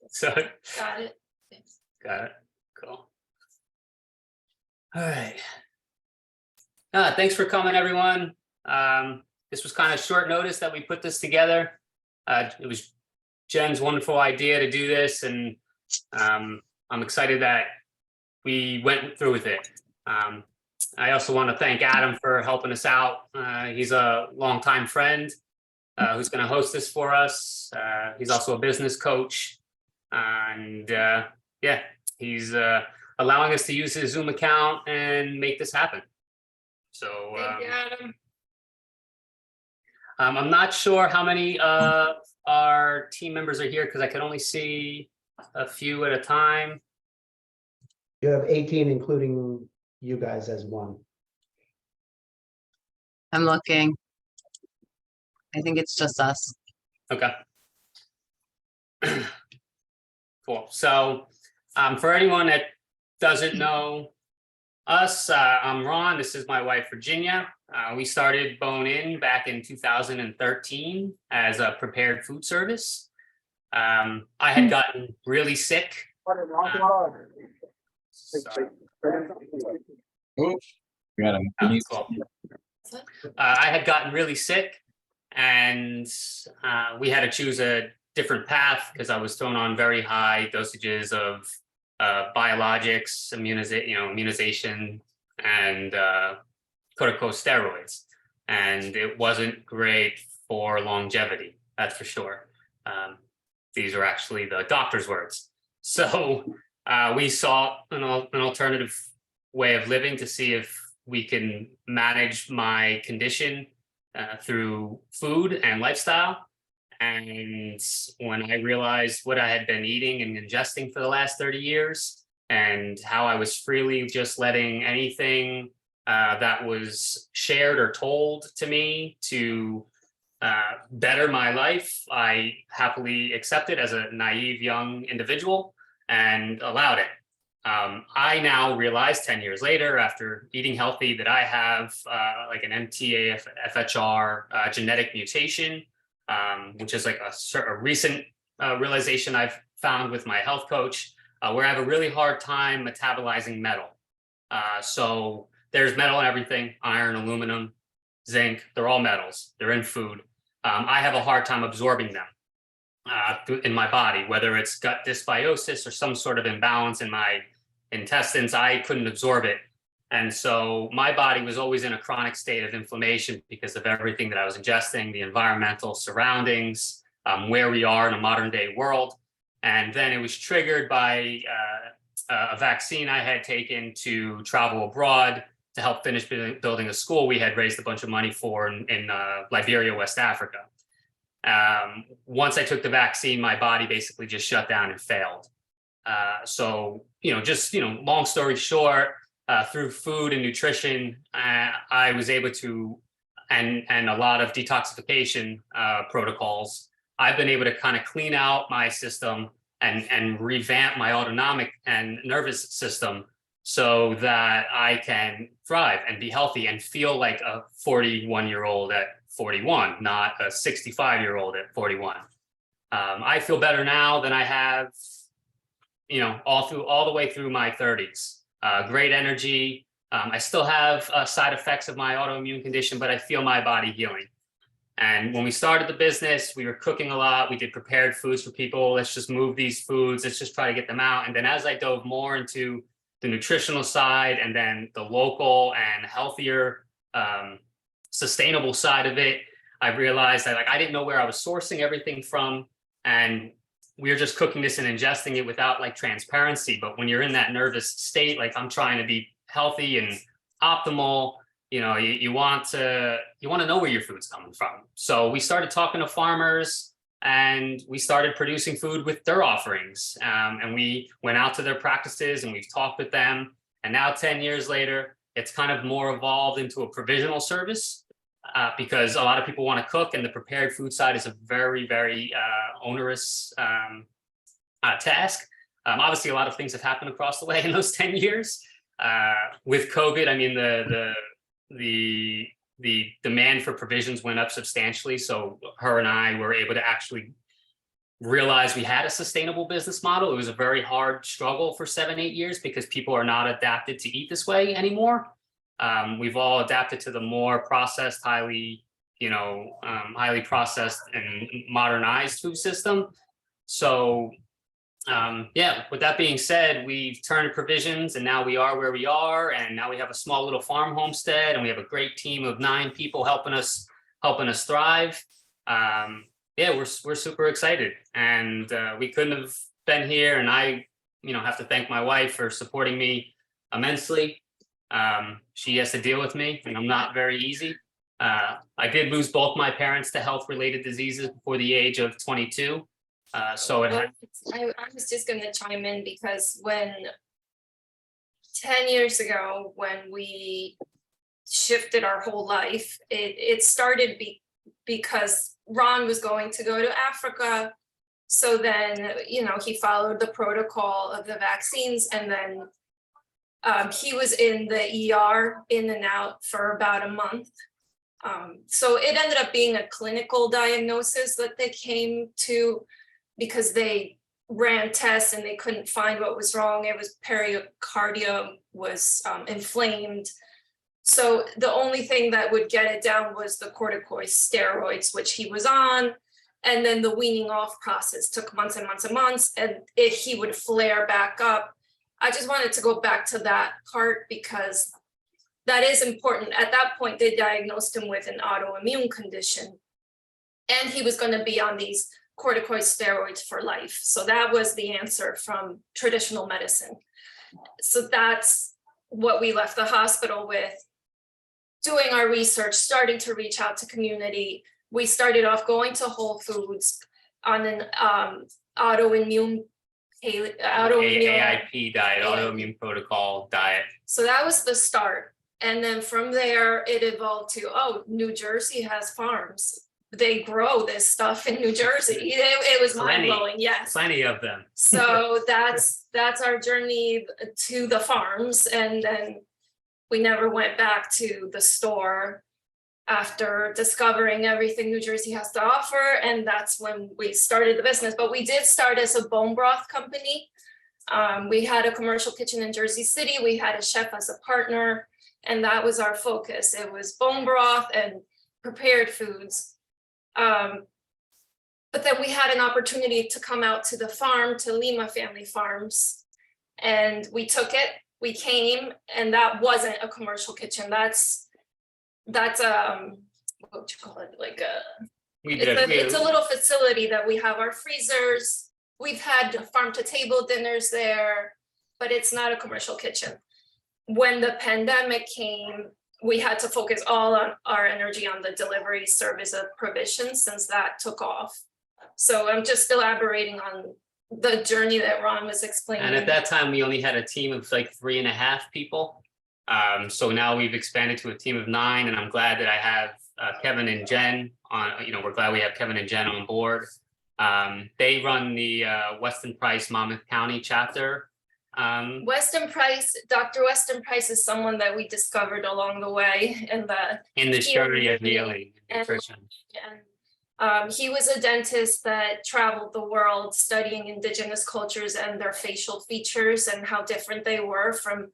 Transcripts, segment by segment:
So, Got it. Thanks. got it. Cool. All right. Thanks for coming, everyone. This was kind of short notice that we put this together. It was Jen's wonderful idea to do this, and I'm excited that we went through with it. I also want to thank Adam for helping us out. He's a longtime friend who's going to host this for us. He's also a business coach, and yeah, he's allowing us to use his Zoom account and make this happen. So Thank you, Adam. I'm not sure how many of our team members are here because I could only see a few at a time. You have 18, including you guys as one. I'm looking. I think it's just us. Okay. Cool. So for anyone that doesn't know us, I'm Ron. This is my wife, Virginia. We started Bone In back in 2013 as a prepared food service. I had gotten really sick. Sorry. Cool. I had gotten really sick, and we had to choose a different path because I was thrown on very high dosages of biologics, immunization, and corticosteroids, and it wasn't great for longevity. That's for sure. These are actually the doctor's words. So we sought an alternative way of living to see if we can manage my condition through food and lifestyle. And when I realized what I had been eating and ingesting for the last 30 years and how I was freely just letting anything that was shared or told to me to better my life, I happily accepted as a naive young individual and allowed it. I now realize 10 years later, after eating healthy, that I have like an MTHFR genetic mutation, which is like a recent realization I've found with my health coach, where I have a really hard time metabolizing metal. So there's metal in everything: iron, aluminum, zinc. They're all metals. They're in food. I have a hard time absorbing them in my body, whether it's gut dysbiosis or some sort of imbalance in my intestines. I couldn't absorb it. And so my body was always in a chronic state of inflammation because of everything that I was ingesting, the environmental surroundings, where we are in a modern day world. And then it was triggered by a vaccine I had taken to travel abroad to help finish building a school we had raised a bunch of money for in Liberia, West Africa. Once I took the vaccine, my body basically just shut down and failed. So, long story short, through food and nutrition, I was able to, and a lot of detoxification protocols, I've been able to kind of clean out my system and revamp my autonomic and nervous system so that I can thrive and be healthy and feel like a 41-year-old at 41, not a 65-year-old at 41. I feel better now than I have, all the way through my 30s. Great energy. I still have side effects of my autoimmune condition, but I feel my body healing. And when we started the business, we were cooking a lot. We did prepared foods for people. Let's just move these foods. Let's just try to get them out. And then as I dove more into the nutritional side and then the local and healthier, sustainable side of it, I realized that I didn't know where I was sourcing everything from. And we were just cooking this and ingesting it without transparency. But when you're in that nervous state, I'm trying to be healthy and optimal, you want to know where your food's coming from. So we started talking to farmers and we started producing food with their offerings. And we went out to their practices and we've talked with them. And now 10 years later, it's kind of more evolved into a provisional service because a lot of people want to cook, and the prepared food side is a very, very onerous task. Obviously, a lot of things have happened across the way in those 10 years. With COVID, I mean, the demand for provisions went up substantially. So her and I were able to actually realized we had a sustainable business model. It was a very hard struggle for 7, 8 years because people are not adapted to eat this way anymore. We've all adapted to the more processed, highly processed and modernized food system. So yeah, with that being said, we've turned provisions and now we are where we are. And now we have a small little farm homestead and we have a great team of 9 people helping us thrive. Yeah, we're super excited, and we couldn't have been here. And I, have to thank my wife for supporting me immensely. She has to deal with me, and I'm not very easy. I did lose both my parents to health-related diseases before the age of 22. So it Well, had, I was just gonna chime in because when 10 years ago, when we shifted our whole life, it started because Ron was going to go to Africa. So then, he followed the protocol of the vaccines, and then he was in the ER in and out for about a month. So it ended up being a clinical diagnosis that they came to because they ran tests and they couldn't find what was wrong. It was pericardium was inflamed. So the only thing that would get it down was the corticosteroids, which he was on. And then the weaning off process took months and months and months, and he would flare back up. I just wanted to go back to that part because that is important. At that point, they diagnosed him with an autoimmune condition, and he was going to be on these corticosteroids for life. So that was the answer from traditional medicine. So that's what we left the hospital with. Doing our research, starting to reach out to community. We started off going to Whole Foods on an autoimmune AIP diet, autoimmune protocol diet. So that was the start. And then from there, it evolved to, New Jersey has farms. They grow this stuff in New Jersey. It was mind blowing, yes. Plenty of them. So that's our journey to the farms. And then we never went back to the store after discovering everything New Jersey has to offer. And that's when we started the business. But we did start as a bone broth company. We had a commercial kitchen in Jersey City. We had a chef as a partner, and that was our focus. It was bone broth and prepared foods. But then we had an opportunity to come out to the farm, to Lima Family Farms, and we took it. We came, and that wasn't a commercial kitchen. That's what would you call it? Like it's a little facility that we have our freezers. We've had farm to table dinners there, but it's not a commercial kitchen. When the pandemic came, we had to focus all on our energy on the delivery service of provisions, since that took off. So I'm just elaborating on the journey that Ron was explaining. And at that time, we only had a team of like 3.5 people. So now we've expanded to a team of 9, and I'm glad that I have Kevin and Jen on. We're glad we have Kevin and Jen on board. They run the Weston Price Monmouth County chapter. Weston Price, Dr. Weston Price is someone that we discovered along the way in the journey of healing and nutrition. And he was a dentist that traveled the world studying indigenous cultures and their facial features and how different they were from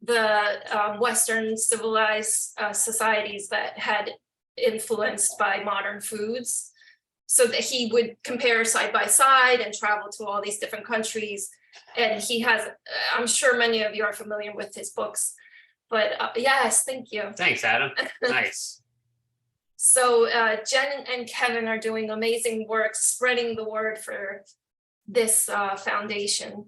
the Western civilized societies that had influenced by modern foods. So that he would compare side by side and travel to all these different countries. And he has, I'm sure many of you are familiar with his books, but yes, thank you. Thanks, Adam. Nice. So Jen and Kevin are doing amazing work spreading the word for this foundation.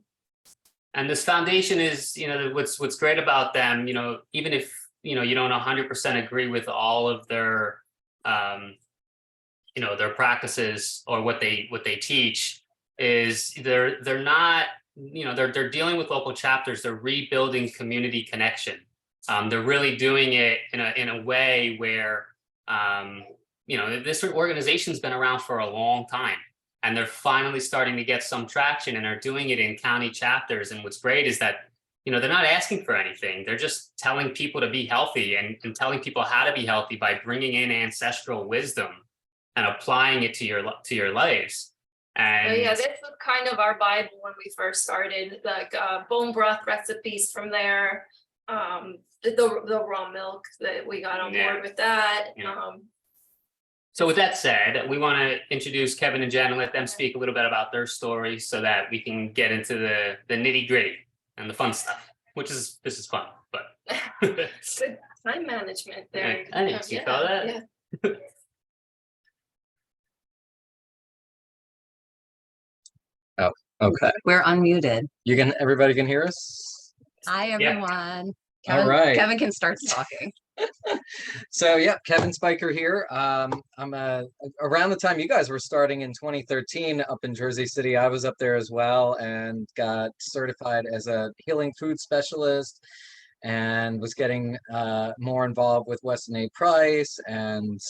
And this foundation is, what's great about them, even if, you don't 100% agree with all of their, their practices or what they teach, is they're not, they're dealing with local chapters. They're rebuilding community connection. They're really doing it in a way where, this organization's been around for a long time, and they're finally starting to get some traction, and are doing it in county chapters. And what's great is that, they're not asking for anything. They're just telling people to be healthy and telling people how to be healthy by bringing in ancestral wisdom and applying it to your lives. And yeah, this was kind of our Bible when we first started, like bone broth recipes from there. The raw milk that we got on Yeah. board with that. Yeah. So with that said, we want to introduce Kevin and Jen and let them speak a little bit about their story so that we can get into the nitty gritty and the fun stuff, this is fun, but. Good time management there. I didn't see all that. Yeah. Okay, We're unmuted. everybody can hear us? Hi, Yeah. everyone. All Kevin, right. Kevin can start talking. So yeah, Kevin Spiker here. I'm around the time you guys were starting in 2013 up in Jersey City. I was up there as well and got certified as a healing food specialist and was getting more involved with Weston A. Price. And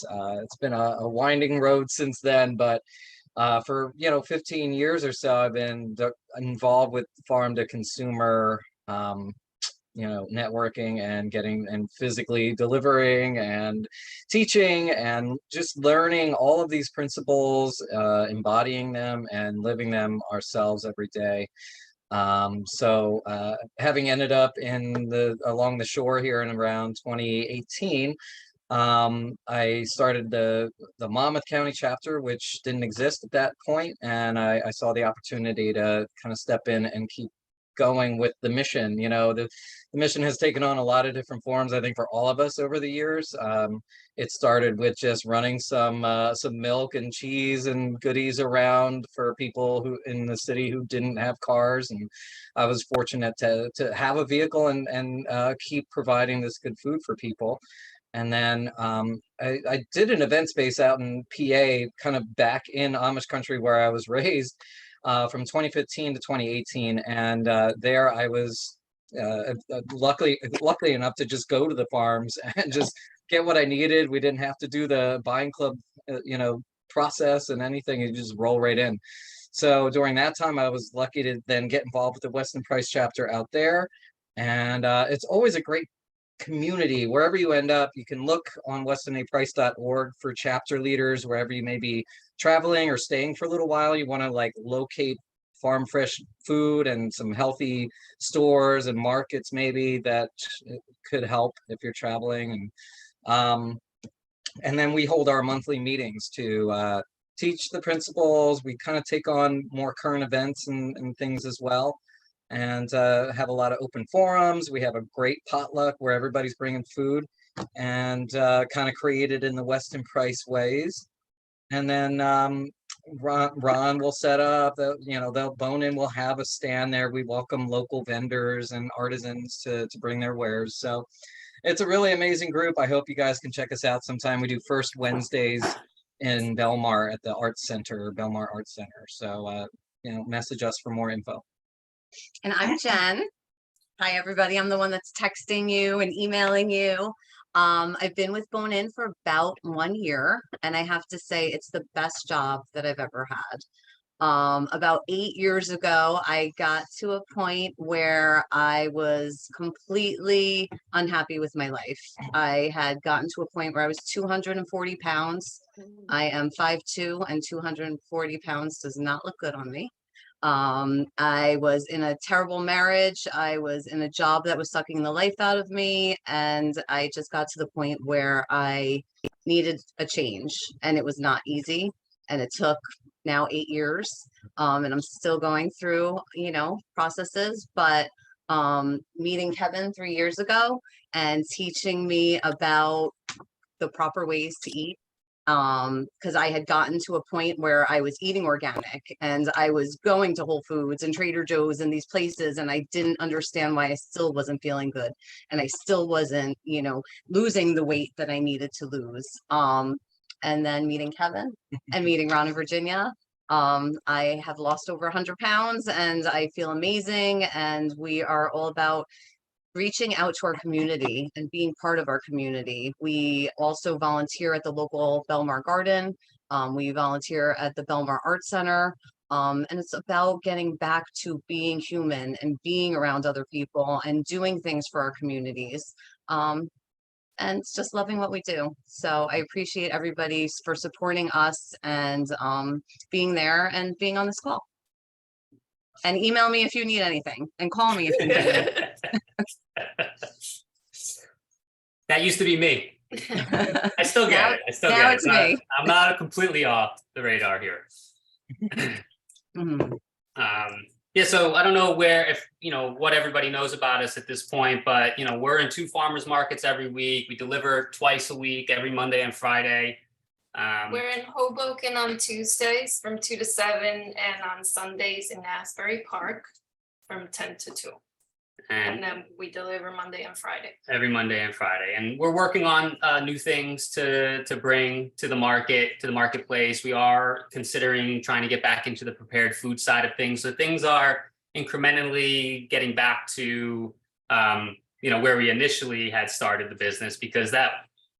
it's been a winding road since then, but for 15 years or so, I've been involved with farm to consumer networking and getting and physically delivering and teaching and just learning all of these principles, embodying them and living them ourselves every day. So having ended up along the shore here in around 2018, I started the Monmouth County chapter, which didn't exist at that point, and I saw the opportunity to kind of step in and keep going with the mission. The mission has taken on a lot of different forms, I think, for all of us over the years. It started with just running some milk and cheese and goodies around for people who in the city who didn't have cars, and I was fortunate to have a vehicle and keep providing this good food for people. And then I did an event space out in PA, kind of back in Amish country where I was raised, from 2015 to 2018. And there I was luckily enough to just go to the farms and just get what I needed. We didn't have to do the buying club, process and anything. You just roll right in. So during that time, I was lucky to then get involved with the Weston Price chapter out there. And it's always a great community. Wherever you end up, you can look on westonaprice.org for chapter leaders. Wherever you may be traveling or staying for a little while, you want to locate farm fresh food and some healthy stores and markets maybe that could help if you're traveling. And then we hold our monthly meetings to teach the principles. We kind of take on more current events and things as well, and have a lot of open forums. We have a great potluck where everybody's bringing food, and kind of created in the Weston Price ways. And then Ron will set up, they'll Bone In will have a stand there. We welcome local vendors and artisans to bring their wares. So it's a really amazing group. I hope you guys can check us out sometime. We do first Wednesdays in Belmar at the Arts Center, Belmar Arts Center. So, message us for more info. And I'm Jen. Hi, everybody. I'm the one that's texting you and emailing you. I've been with Bone In for about 1 year, and I have to say it's the best job that I've ever had. About 8 years ago, I got to a point where I was completely unhappy with my life. I had gotten to a point where I was 240 pounds. I am 5'2", and 240 pounds does not look good on me. I was in a terrible marriage. I was in a job that was sucking the life out of me. And I just got to the point where I needed a change, and it was not easy. And it took now 8 years. And I'm still going through, processes, but meeting Kevin 3 years ago and teaching me about the proper ways to eat, because I had gotten to a point where I was eating organic and I was going to Whole Foods and Trader Joe's and these places, and I didn't understand why I still wasn't feeling good, and I still wasn't, losing the weight that I needed to lose. And then meeting Kevin and meeting Ron and Virginia, I have lost over 100 pounds and I feel amazing. And we are all about reaching out to our community and being part of our community. We also volunteer at the local Belmar Garden. We volunteer at the Belmar Art Center. And it's about getting back to being human and being around other people and doing things for our communities. and just loving what we do. So I appreciate everybody for supporting us and being there and being on this call. And email me if you need anything and call me if you need anything. That used to be me. I still get it. I still now get it's it. me. I'm not completely off the radar here. Mhm. Yeah, so I don't know where, if, what everybody knows about us at this point, but, we're in 2 farmers markets every week. We deliver twice a week, every Monday and Friday. We're in Hoboken on Tuesdays from 2 to 7 and on Sundays in Asbury Park from 10 to 2. And And then we deliver Monday and Friday. every Monday and Friday. And we're working on new things to bring to the marketplace. We are considering trying to get back into the prepared food side of things. So things are incrementally getting back to where we initially had started the business, because that,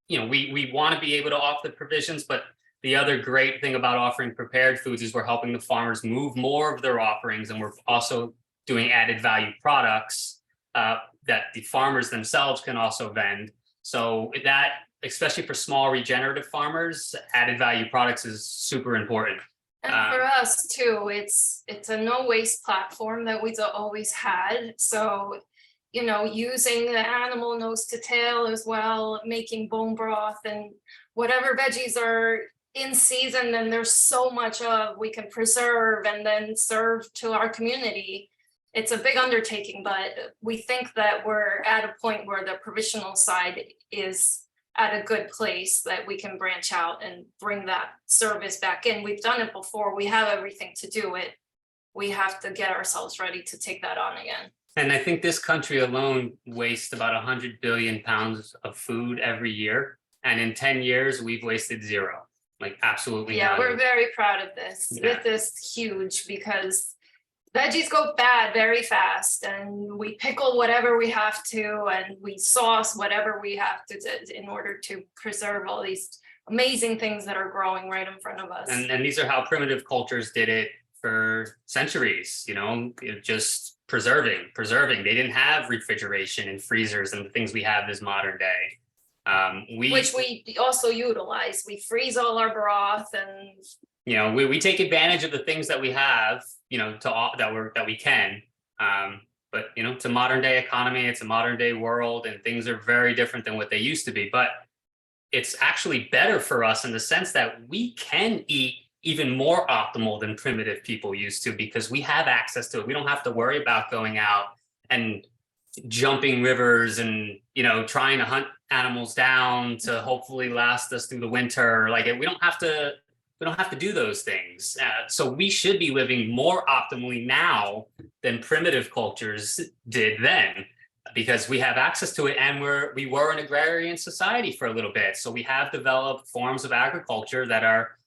we want to be able to offer the provisions, but the other great thing about offering prepared foods is we're helping the farmers move more of their offerings, and we're also doing added value products that the farmers themselves can also vend. So that, especially for small regenerative farmers, added value products is super important. And for us too, it's a no waste platform that we've always had. So, using the animal nose to tail as well, making bone broth and whatever veggies are in season, and there's so much of, we can preserve and then serve to our community. It's a big undertaking, but we think that we're at a point where the provisional side is at a good place that we can branch out and bring that service back in. We've done it before. We have everything to do it. We have to get ourselves ready to take that on again. And I think this country alone wastes about 100 billion pounds of food every year. And in 10 years, we've wasted 0, like absolutely Yeah, none. we're very proud of this. Yeah. This is huge because veggies go bad very fast, and we pickle whatever we have to, and we sauce whatever we have to in order to preserve all these amazing things that are growing right in front of us. And these are how primitive cultures did it for centuries, just preserving. They didn't have refrigeration and freezers and the things we have this modern day. Which we also utilize. We freeze all our broth, and we take advantage of the things that we have, that we can. But it's a modern day economy, it's a modern day world, and things are very different than what they used to be. But it's actually better for us in the sense that we can eat even more optimal than primitive people used to, because we have access to it. We don't have to worry about going out and jumping rivers and trying to hunt animals down to hopefully last us through the winter. Like, we don't have to do those things. So we should be living more optimally now than primitive cultures did then, because we have access to it, and we were an agrarian society for a little bit. So we have developed forms of agriculture that are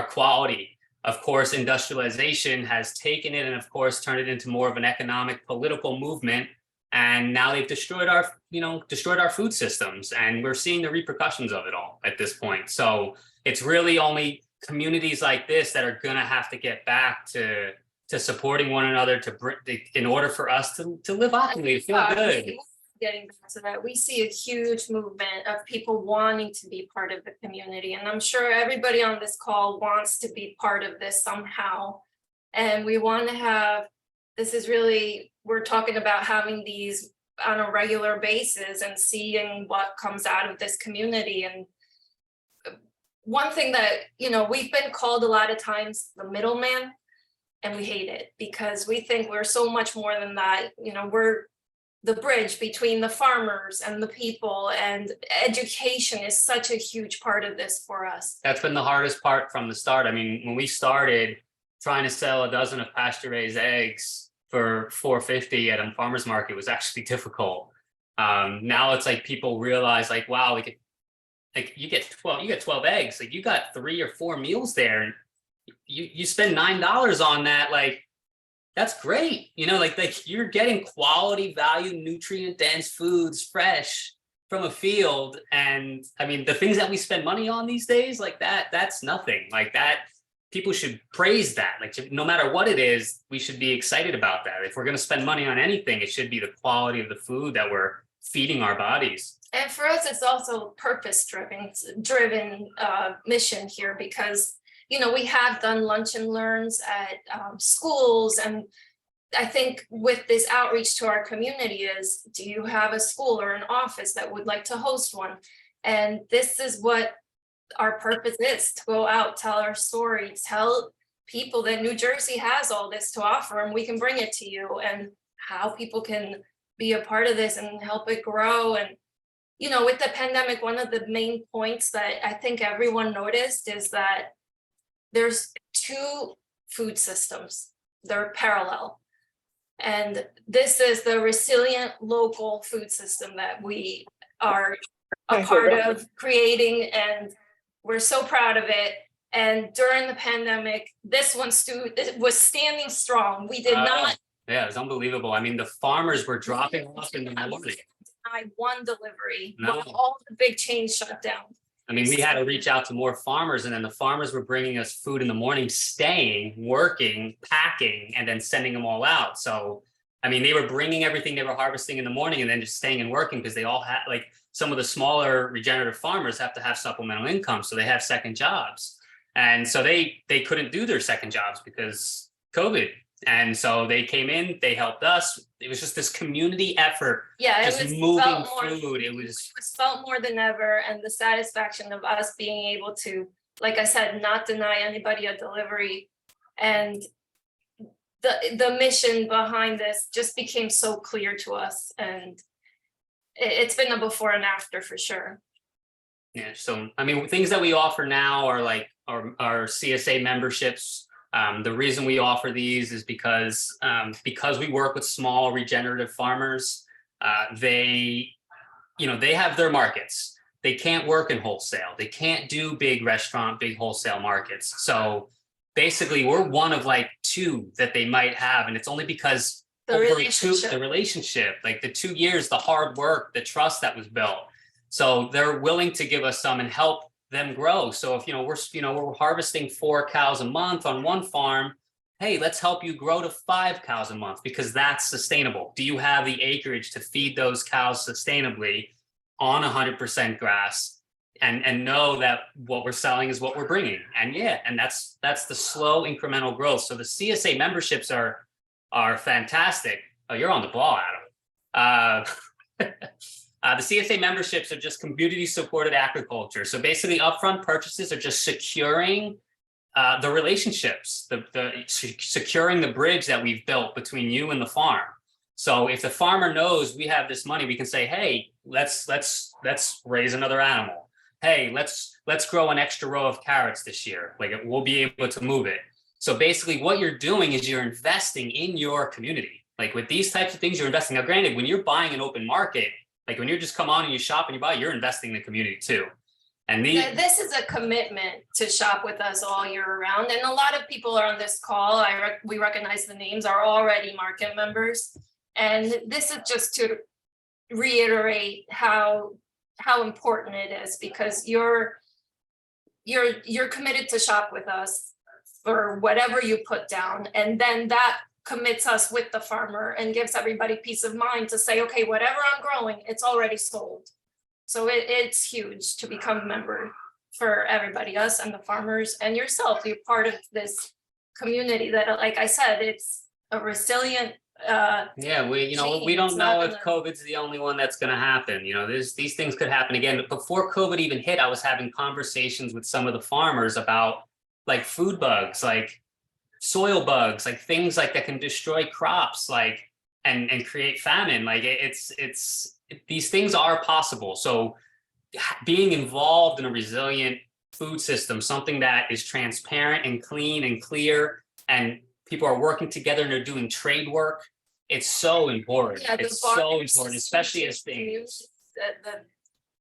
quality. Of course, industrialization has taken it and of course turned it into more of an economic, political movement. And now they've destroyed our food systems, and we're seeing the repercussions of it all at this point. So it's really only communities like this that are going to have to get back to supporting one another in order for us to live optimally, to feel good. Getting back to that, we see a huge movement of people wanting to be part of the community, and I'm sure everybody on this call wants to be part of this somehow. And we want to have, we're talking about having these on a regular basis and seeing what comes out of this community. And one thing that, we've been called a lot of times the middleman, and we hate it because we think we're so much more than that. We're the bridge between the farmers and the people, and education is such a huge part of this for us. That's been the hardest part from the start. I mean, when we started trying to sell a dozen of pasture-raised eggs for $4.50 at a farmer's market was actually difficult. Now it's like people realize, like, wow, you get 12 eggs, like you got 3 or 4 meals there, and you spend $9 on that, like that's great. Like you're getting quality value, nutrient dense foods, fresh from a field. And I mean, the things that we spend money on these days, like that's nothing. Like that, people should praise that. Like, no matter what it is, we should be excited about that. If we're going to spend money on anything, it should be the quality of the food that we're feeding our bodies. And for us, it's also driven mission here because, you know, we have done lunch and learns at schools. And I think with this outreach to our community is, do you have a school or an office that would like to host one? And this is what our purpose is, to go out, tell our story, tell people that New Jersey has all this to offer and we can bring it to you, and how people can be a part of this and help it grow. And, you know, with the pandemic, one of the main points that I think everyone noticed is that there's two food systems, they're parallel. And this is the resilient local food system that we are a part of creating, and we're so proud of it. And during the pandemic, this one was standing strong. We did not Yeah, it was unbelievable. I mean, the farmers were dropping off in the morning. deny one delivery No. when all the big chains shut down. I mean, we had to reach out to more farmers, and then the farmers were bringing us food in the morning, staying, working, packing, and then sending them all out. So, I mean, they were bringing everything they were harvesting in the morning and then just staying and working, because they all had, like, some of the smaller regenerative farmers have to have supplemental income, so they have second jobs. And so they couldn't do their second jobs because COVID. And so they came in, they helped us. It was just this community effort, Yeah, it just was moving felt more, food. It was, felt more than ever, and the satisfaction of us being able to, like I said, not deny anybody a delivery, and the mission behind this just became so clear to us, and it's been a before and after for sure. yeah. So, I mean, things that we offer now are like our CSA memberships. The reason we offer these is because we work with small regenerative farmers. They have their markets. They can't work in wholesale. They can't do big wholesale markets. So basically, we're one of like two that they might have, and it's only because The relationship, like the 2 years, the hard work, the trust that was built. So they're willing to give us some and help them grow. So if we're harvesting 4 cows a month on one farm, hey, let's help you grow to 5 cows a month, because that's sustainable. Do you have the acreage to feed those cows sustainably on 100% grass, and know that what we're selling is what we're bringing? And that's the slow incremental growth. So the CSA memberships are fantastic. Oh, you're on the ball, Adam. The CSA memberships are just community supported agriculture. So basically, upfront purchases are just securing the relationships, securing the bridge that we've built between you and the farm. So if the farmer knows we have this money, we can say, hey, let's raise another animal. Hey, let's grow an extra row of carrots this year. Like, we'll be able to move it. So basically, what you're doing is you're investing in your community. Like, with these types of things, you're investing. Now, granted, when you're buying an open market, like when you just come on and you shop and you buy, you're investing in the community too. And this is a commitment to shop with us all year round. And a lot of people are on this call, we recognize the names, are already market members. And this is just to reiterate how important it is, because you're committed to shop with us for whatever you put down. And then that commits us with the farmer and gives everybody peace of mind to say, okay, whatever I'm growing, it's already sold. So it's huge to become a member for everybody, us and the farmers and yourself. You're part of this community that, like I said, it's a resilient. We don't know if COVID's the only one that's going to happen. These things could happen again. But before COVID even hit, I was having conversations with some of the farmers about like food bugs, like soil bugs, like things like that can destroy crops, like and create famine. Like these things are possible. So being involved in a resilient food system, something that is transparent and clean and clear, and people are working together and they're doing trade work, it's so important. Yeah, it's so important, especially as things.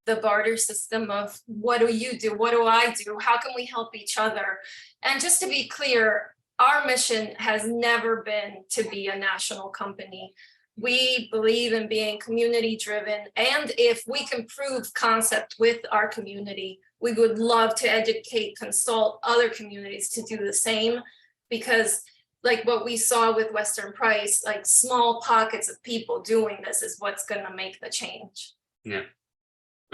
The barter system of what do you do? What do I do? How can we help each other? And just to be clear, our mission has never been to be a national company. We believe in being community driven. And if we can prove concept with our community, we would love to educate, consult other communities to do the same, because like what we saw with Western Price, like small pockets of people doing this is what's going to make the change. Yeah.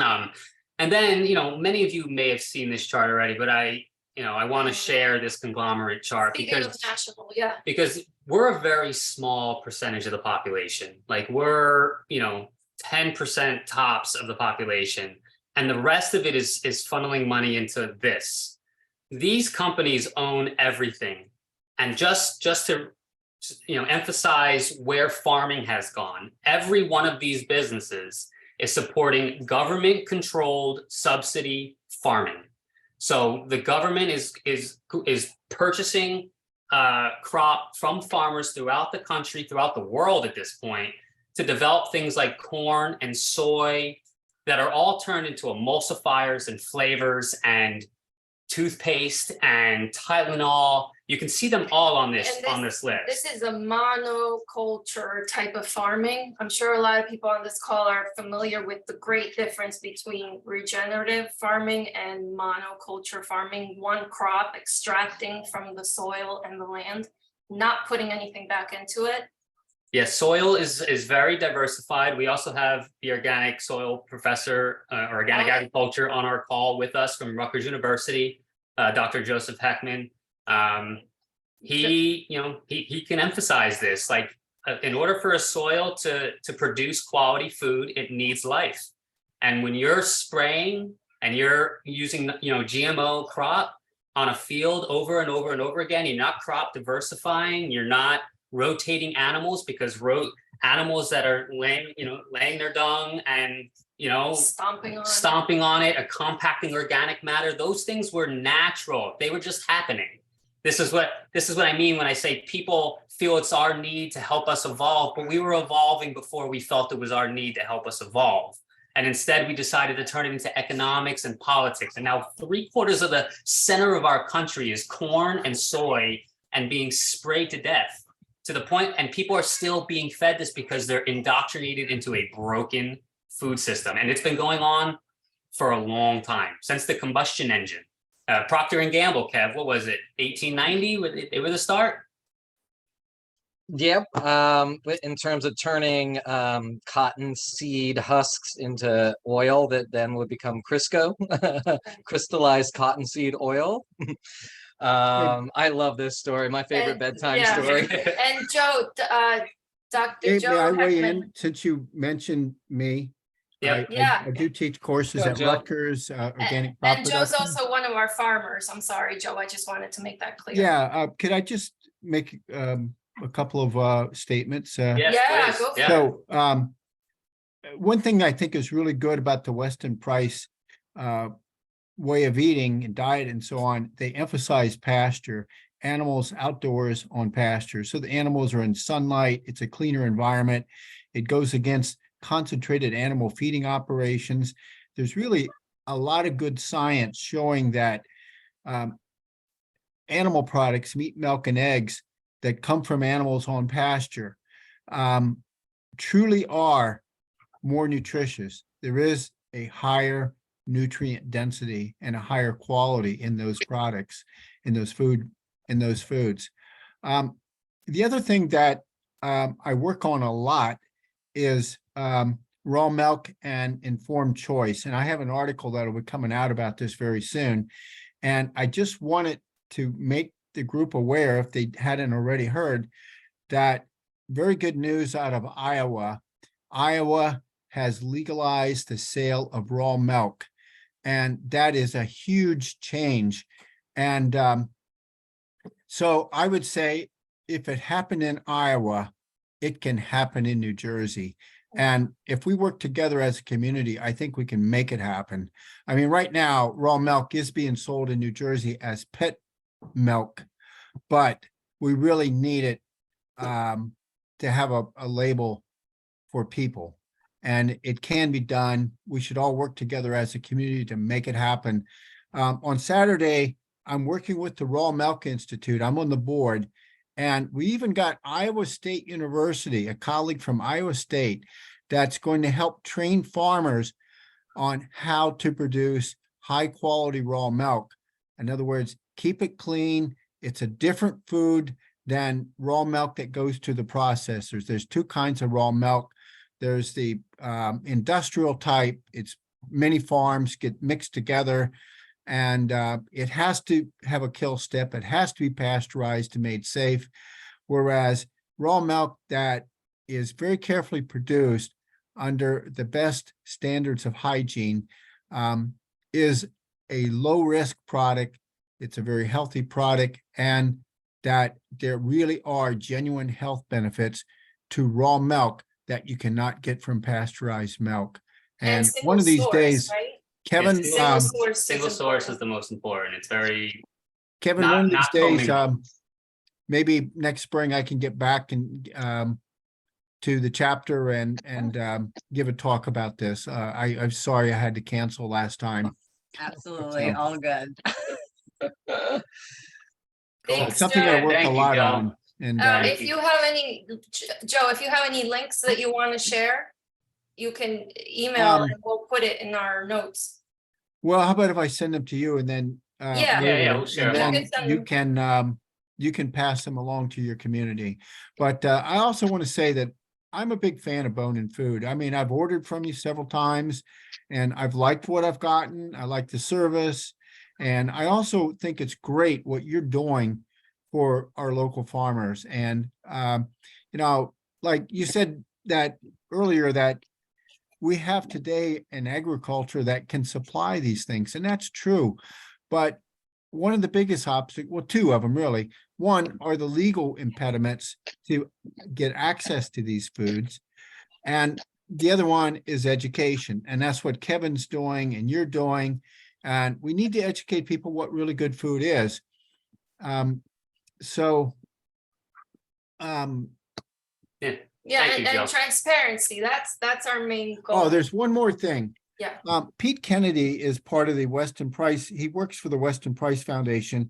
And then, many of you may have seen this chart already, but I want to share this conglomerate chart Speaking of national, yeah. because we're a very small percentage of the population. Like we're, 10% tops of the population, and the rest of it is funneling money into this. These companies own everything. And just to emphasize where farming has gone, every one of these businesses is supporting government controlled subsidy farming. So the government is purchasing crop from farmers throughout the country, throughout the world at this point, to develop things like corn and soy that are all turned into emulsifiers and flavors and toothpaste and Tylenol. You can see them all on this list. This is a monoculture type of farming. I'm sure a lot of people on this call are familiar with the great difference between regenerative farming and monoculture farming. One crop extracting from the soil and the land, not putting anything back into it. Yes, soil is very diversified. We also have the organic soil professor, organic agriculture on our call with us from Rutgers University, Dr. Joseph Heckman. He can emphasize this, like in order for a soil to produce quality food, it needs life. And when you're spraying and you're using, GMO crop on a field over and over and over again, you're not crop diversifying, you're not rotating animals, because animals that are laying their dung and stomping on it, compacting organic matter, those things were natural. They were just happening. This is what I mean when I say people feel it's our need to help us evolve, but we were evolving before we felt it was our need to help us evolve. And instead we decided to turn it into economics and politics. And now 3/4 of the center of our country is corn and soy and being sprayed to death, to the point, and people are still being fed this because they're indoctrinated into a broken food system. And it's been going on for a long time, since the combustion engine. Procter & Gamble, Kev, what was it, 1890? They were the start? Yep. In terms of turning cotton seed husks into oil that then would become Crisco, crystallized cottonseed oil. I love this story. My favorite bedtime story. And Joe, Dr. Joe May I weigh Heckman. in since you mentioned me? Yep. I do teach courses Go, at Joe. Rutgers, organic crop And Joe's production. also one of our farmers. I'm sorry, Joe, I just wanted to make that clear. Yeah, could I just make a couple of statements? Yes, Yeah, please. go for it. So one thing I think is really good about the Weston Price way of eating and diet and so on, they emphasize pasture, animals outdoors on pasture. So the animals are in sunlight, it's a cleaner environment. It goes against concentrated animal feeding operations. There's really a lot of good science showing that animal products, meat, milk, and eggs that come from animals on pasture truly are more nutritious. There is a higher nutrient density and a higher quality in those products, in those foods. The other thing that I work on a lot is raw milk and informed choice. And I have an article that will be coming out about this very soon. And I just wanted to make the group aware, if they hadn't already heard, that very good news out of Iowa. Iowa has legalized the sale of raw milk. And that is a huge change. And so I would say if it happened in Iowa, it can happen in New Jersey. And if we work together as a community, I think we can make it happen. I mean, right now, raw milk is being sold in New Jersey as pet milk, but we really need it to have a label for people. And it can be done. We should all work together as a community to make it happen. On Saturday, I'm working with the Raw Milk Institute. I'm on the board. And we even got Iowa State University, a colleague from Iowa State, that's going to help train farmers on how to produce high quality raw milk. In other words, keep it clean. It's a different food than raw milk that goes to the processors. There's two kinds of raw milk. There's the industrial type. It's many farms get mixed together. And it has to have a kill step. It has to be pasteurized and made safe. Whereas raw milk that is very carefully produced under the best standards of hygiene is a low risk product. It's a very healthy product, and that there really are genuine health benefits to raw milk that you cannot get from pasteurized milk. And one single of these source, days, right? Kevin, It's Single source. Single source is the most important. It's very Kevin, not- one of these not days, commingled. maybe next spring I can get back and to the chapter and give a talk about this. I'm sorry I had to cancel last time. Absolutely, So- all good. Cool. Thanks, It's something I Joe. work a Thank you, lot Joe. on. And If you have any, Joe, if you have any links that you want to share, you can email and we'll put it in our notes. well, how about if I send them to you and then Yeah. Yeah, we'll share and them. then You can send you can pass them along to your community. But I also want to say that I'm a big fan of Bone and Food. I mean, I've ordered from you several times and I've liked what I've gotten. I like the service. And I also think it's great what you're doing for our local farmers. And like you said that earlier, that we have today an agriculture that can supply these things, and that's true. But one of the biggest obstacles, well, two of them really. One are the legal impediments to get access to these foods. And the other one is education. And that's what Kevin's doing and you're doing. And we need to educate people what really good food is. Yeah, Thank you, Joe. and transparency, that's our main goal. Oh, there's one more thing. Yeah. Pete Kennedy is part of the Weston Price. He works for the Weston Price Foundation,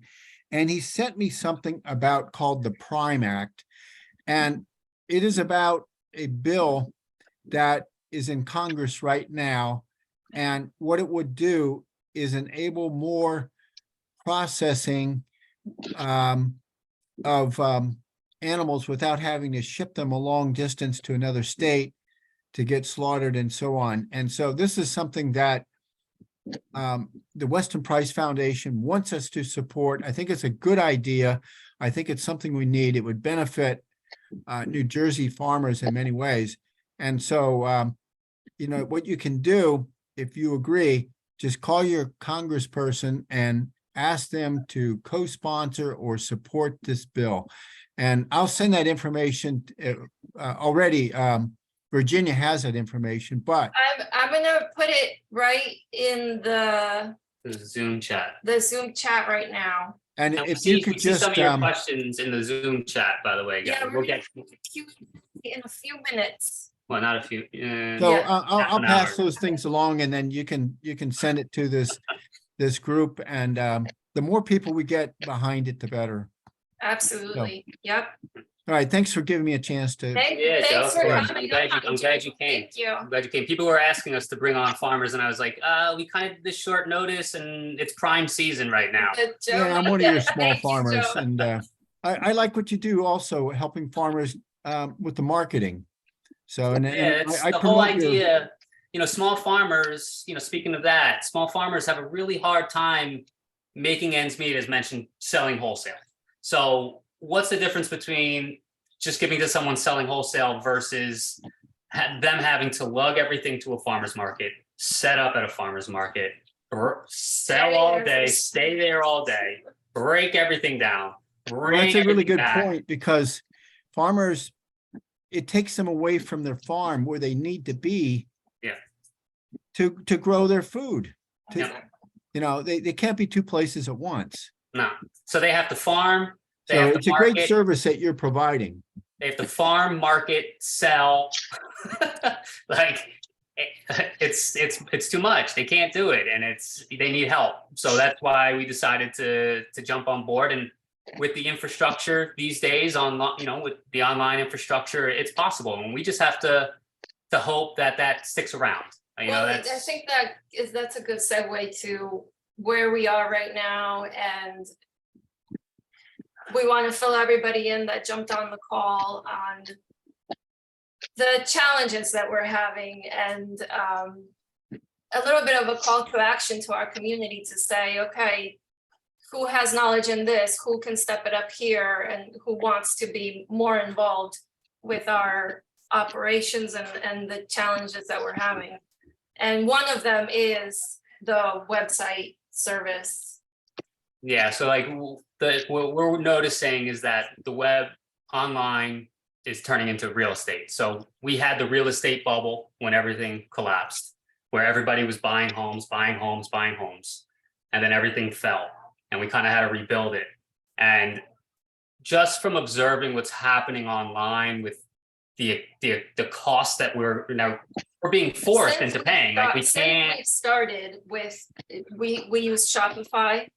and he sent me something about called the Prime Act. And it is about a bill that is in Congress right now. And what it would do is enable more processing of animals without having to ship them a long distance to another state to get slaughtered and so on. And so this is something that the Weston Price Foundation wants us to support. I think it's a good idea. I think it's something we need. It would benefit New Jersey farmers in many ways. And so, what you can do, if you agree, just call your congressperson and ask them to co-sponsor or support this bill. And I'll send that information already. Virginia has that information, but I'm gonna put it right in the Zoom chat. Zoom chat right now. and And we if you see, could we see some just of your questions in the Zoom chat, by the way, guys. Yeah, We'll get, In a few minutes. well, not a few. so Yeah. I'll Half an pass hour. those things along, and then you can send it to this group, and the more people we get behind it, the better. Absolutely. Yep. All right, thanks for giving me a chance to. Yeah, Joe, Thanks of for course. coming. I'm glad you came. Thank you. I'm glad you came. People were asking us to bring on farmers, and I was like, we kind of did this short notice, and it's prime season right now. Yeah, I'm one of your small Thank you, farmers, Joe. and I like what you do also, helping farmers with the marketing. So, and It's I the whole promote your, idea, small farmers, speaking of that, small farmers have a really hard time making ends meet, as mentioned, selling wholesale. So what's the difference between just giving to someone selling wholesale versus them having to lug everything to a farmer's market, set up at a farmer's market, sell all day, stay there all day, break everything down, well, bring that's a really everything good back. point, because farmers, it takes them away from their farm where they need to be. Yeah. To grow their food. Yeah. They can't be two places at once. No, so they have to farm. They So have to it's a great market. service that you're providing. They have to farm, market, sell. Like it's too much. They can't do it, and they need help. So that's why we decided to jump on board. And with the infrastructure these days, with the online infrastructure, it's possible. And we just have to hope that sticks around. Well, I think that's a good segue to where we are right now, and we want to fill everybody in that jumped on the call on the challenges that we're having, and a little bit of a call to action to our community to say, okay, who has knowledge in this, who can step it up here, and who wants to be more involved with our operations and the challenges that we're having. And one of them is the website service. Yeah, so like what we're noticing is that the web online is turning into real estate. So we had the real estate bubble when everything collapsed, where everybody was buying homes, buying homes, buying homes, and then everything fell, and we kind of had to rebuild it. And just from observing what's happening online with the cost that we're being forced Since into we paying, like we since can't. we've started with, we use Shopify.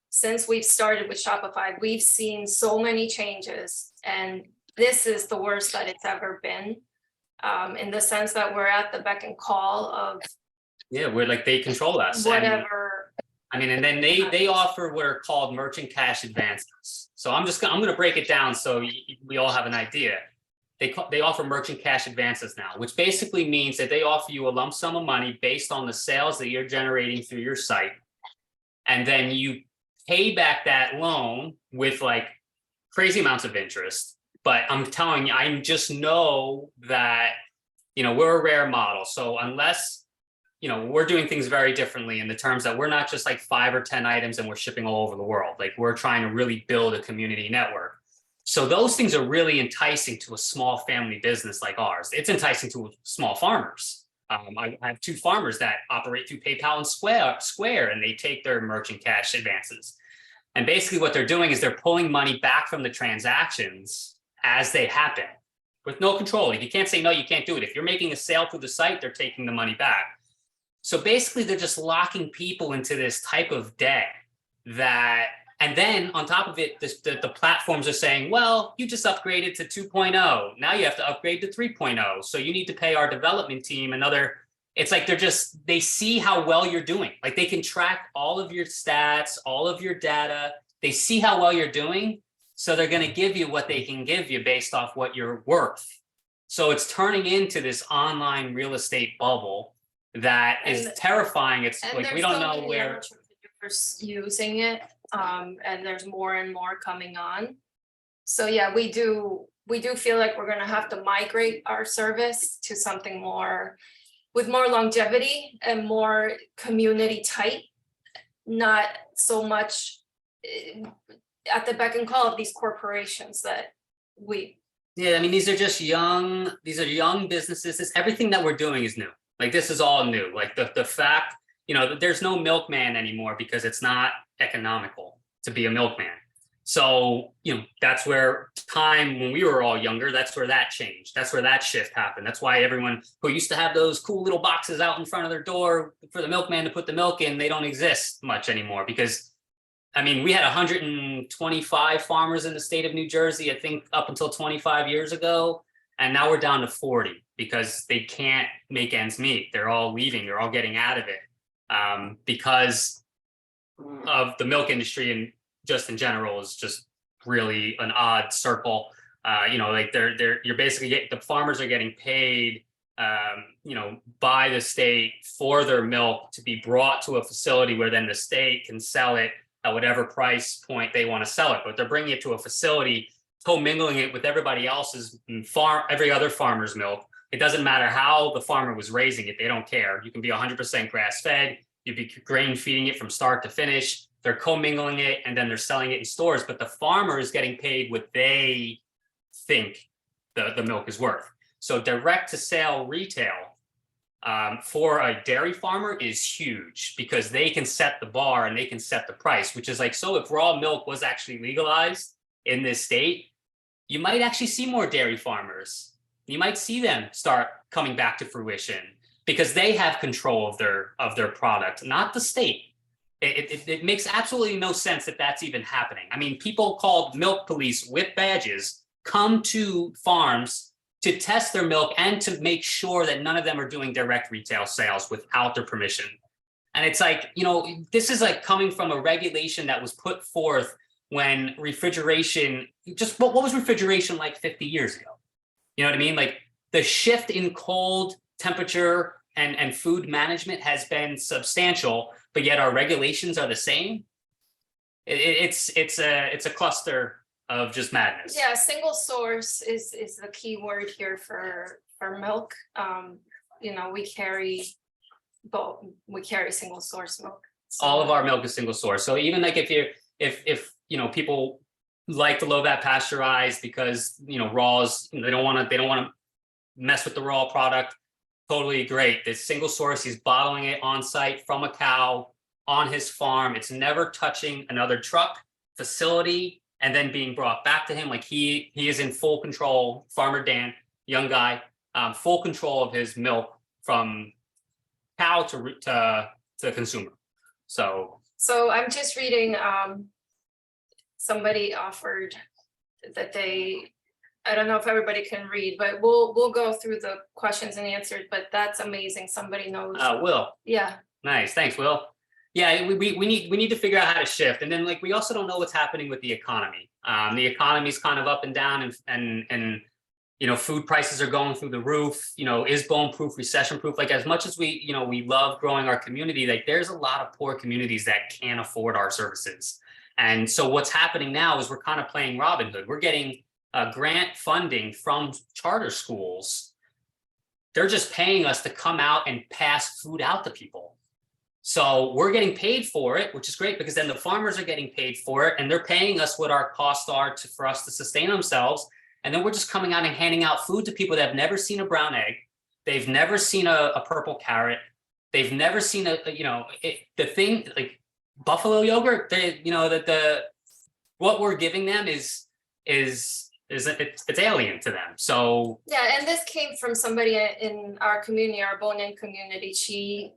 Since we've started with Shopify, we've seen so many changes, and this is the worst that it's ever been. In the sense that we're at the beck and call of Yeah, we're like, they control us. And, whatever. I mean, and then they offer what are called merchant cash advances. So I'm gonna break it down so we all have an idea. They offer merchant cash advances now, which basically means that they offer you a lump sum of money based on the sales that you're generating through your site, and then you pay back that loan with like crazy amounts of interest. But I'm telling you, I just know that, we're a rare model. So unless, we're doing things very differently in the terms that we're not just like 5 or 10 items and we're shipping all over the world. Like, we're trying to really build a community network. So those things are really enticing to a small family business like ours. It's enticing to small farmers. I have 2 farmers that operate through PayPal and Square, and they take their merchant cash advances. And basically what they're doing is they're pulling money back from the transactions as they happen with no control. You can't say, no, you can't do it. If you're making a sale through the site, they're taking the money back. So basically they're just locking people into this type of debt that, and then on top of it, the platforms are saying, well, you just upgraded to 2.0. Now you have to upgrade to 3.0. So you need to pay our development team another. It's like they see how well you're doing. Like, they can track all of your stats, all of your data. They see how well you're doing. So they're going to give you what they can give you based off what you're worth. So it's turning into this online real estate bubble that is terrifying. It's And like, we there's don't so know many where. entrepreneurs using it, and there's more and more coming on. So yeah, we do feel like we're gonna have to migrate our service to something more with more longevity and more community tight, not so much at the beck and call of these corporations that we. Yeah, I mean, these are young businesses. Everything that we're doing is new. Like, this is all new. Like the fact, that there's no milkman anymore because it's not economical to be a milkman. So, that's where time, when we were all younger, that's where that changed. That's where that shift happened. That's why everyone who used to have those cool little boxes out in front of their door for the milkman to put the milk in, they don't exist much anymore. Because, I mean, we had 125 farmers in the state of New Jersey, I think up until 25 years ago. And now we're down to 40 because they can't make ends meet. They're all leaving. They're all getting out of it because of the milk industry, and just in general is just really an odd circle. Like you're basically the farmers are getting paid, by the state for their milk to be brought to a facility where then the state can sell it at whatever price point they want to sell it. But they're bringing it to a facility, commingling it with everybody else's every other farmer's milk. It doesn't matter how the farmer was raising it. They don't care. You can be 100% grass fed. You'd be grain feeding it from start to finish. They're commingling it and then they're selling it in stores, but the farmer is getting paid what they think the milk is worth. So direct to sale retail for a dairy farmer is huge because they can set the bar and they can set the price, which is like, so if raw milk was actually legalized in this state, you might actually see more dairy farmers. You might see them start coming back to fruition because they have control of their product, not the state. It makes absolutely no sense that that's even happening. I mean, people called milk police with badges come to farms to test their milk and to make sure that none of them are doing direct retail sales without their permission. And it's like, this is like coming from a regulation that was put forth when refrigeration, what was refrigeration like 50 years ago? You know what I mean? Like the shift in cold temperature and food management has been substantial, but yet our regulations are the same. It's a cluster of just madness. Yeah, single source is the key word here for milk. You know, we carry single source milk. So- All of our milk is single source. So even like if you know, people like the low fat pasteurized because, you know, raws, they don't want to mess with the raw product. Totally great. This single source, he's bottling it on site from a cow on his farm. It's never touching another truck, facility, and then being brought back to him. Like he is in full control. Farmer Dan, young guy, full control of his milk from cow to consumer. So I'm just reading, somebody offered that I don't know if everybody can read, but we'll go through the questions and answers, but that's amazing. Somebody knows. Will, Yeah, nice, thanks, Will. Yeah, we need to figure out how to shift, and then like we also don't know what's happening with the economy. The economy's kind of up and down, and you know, food prices are going through the roof. You know, is bone proof, recession proof? Like as much as we love growing our community, like there's a lot of poor communities that can't afford our services. And so what's happening now is we're kind of playing Robin Hood. We're getting grant funding from charter schools. They're just paying us to come out and pass food out to people. So we're getting paid for it, which is great because then the farmers are getting paid for it and they're paying us what our costs are for us to sustain themselves. And then we're just coming out and handing out food to people that have never seen a brown egg. They've never seen a purple carrot. They've never seen the thing like buffalo yogurt. What we're giving them is it's alien to them. So yeah, and this came from somebody in our community, our bone-in community. She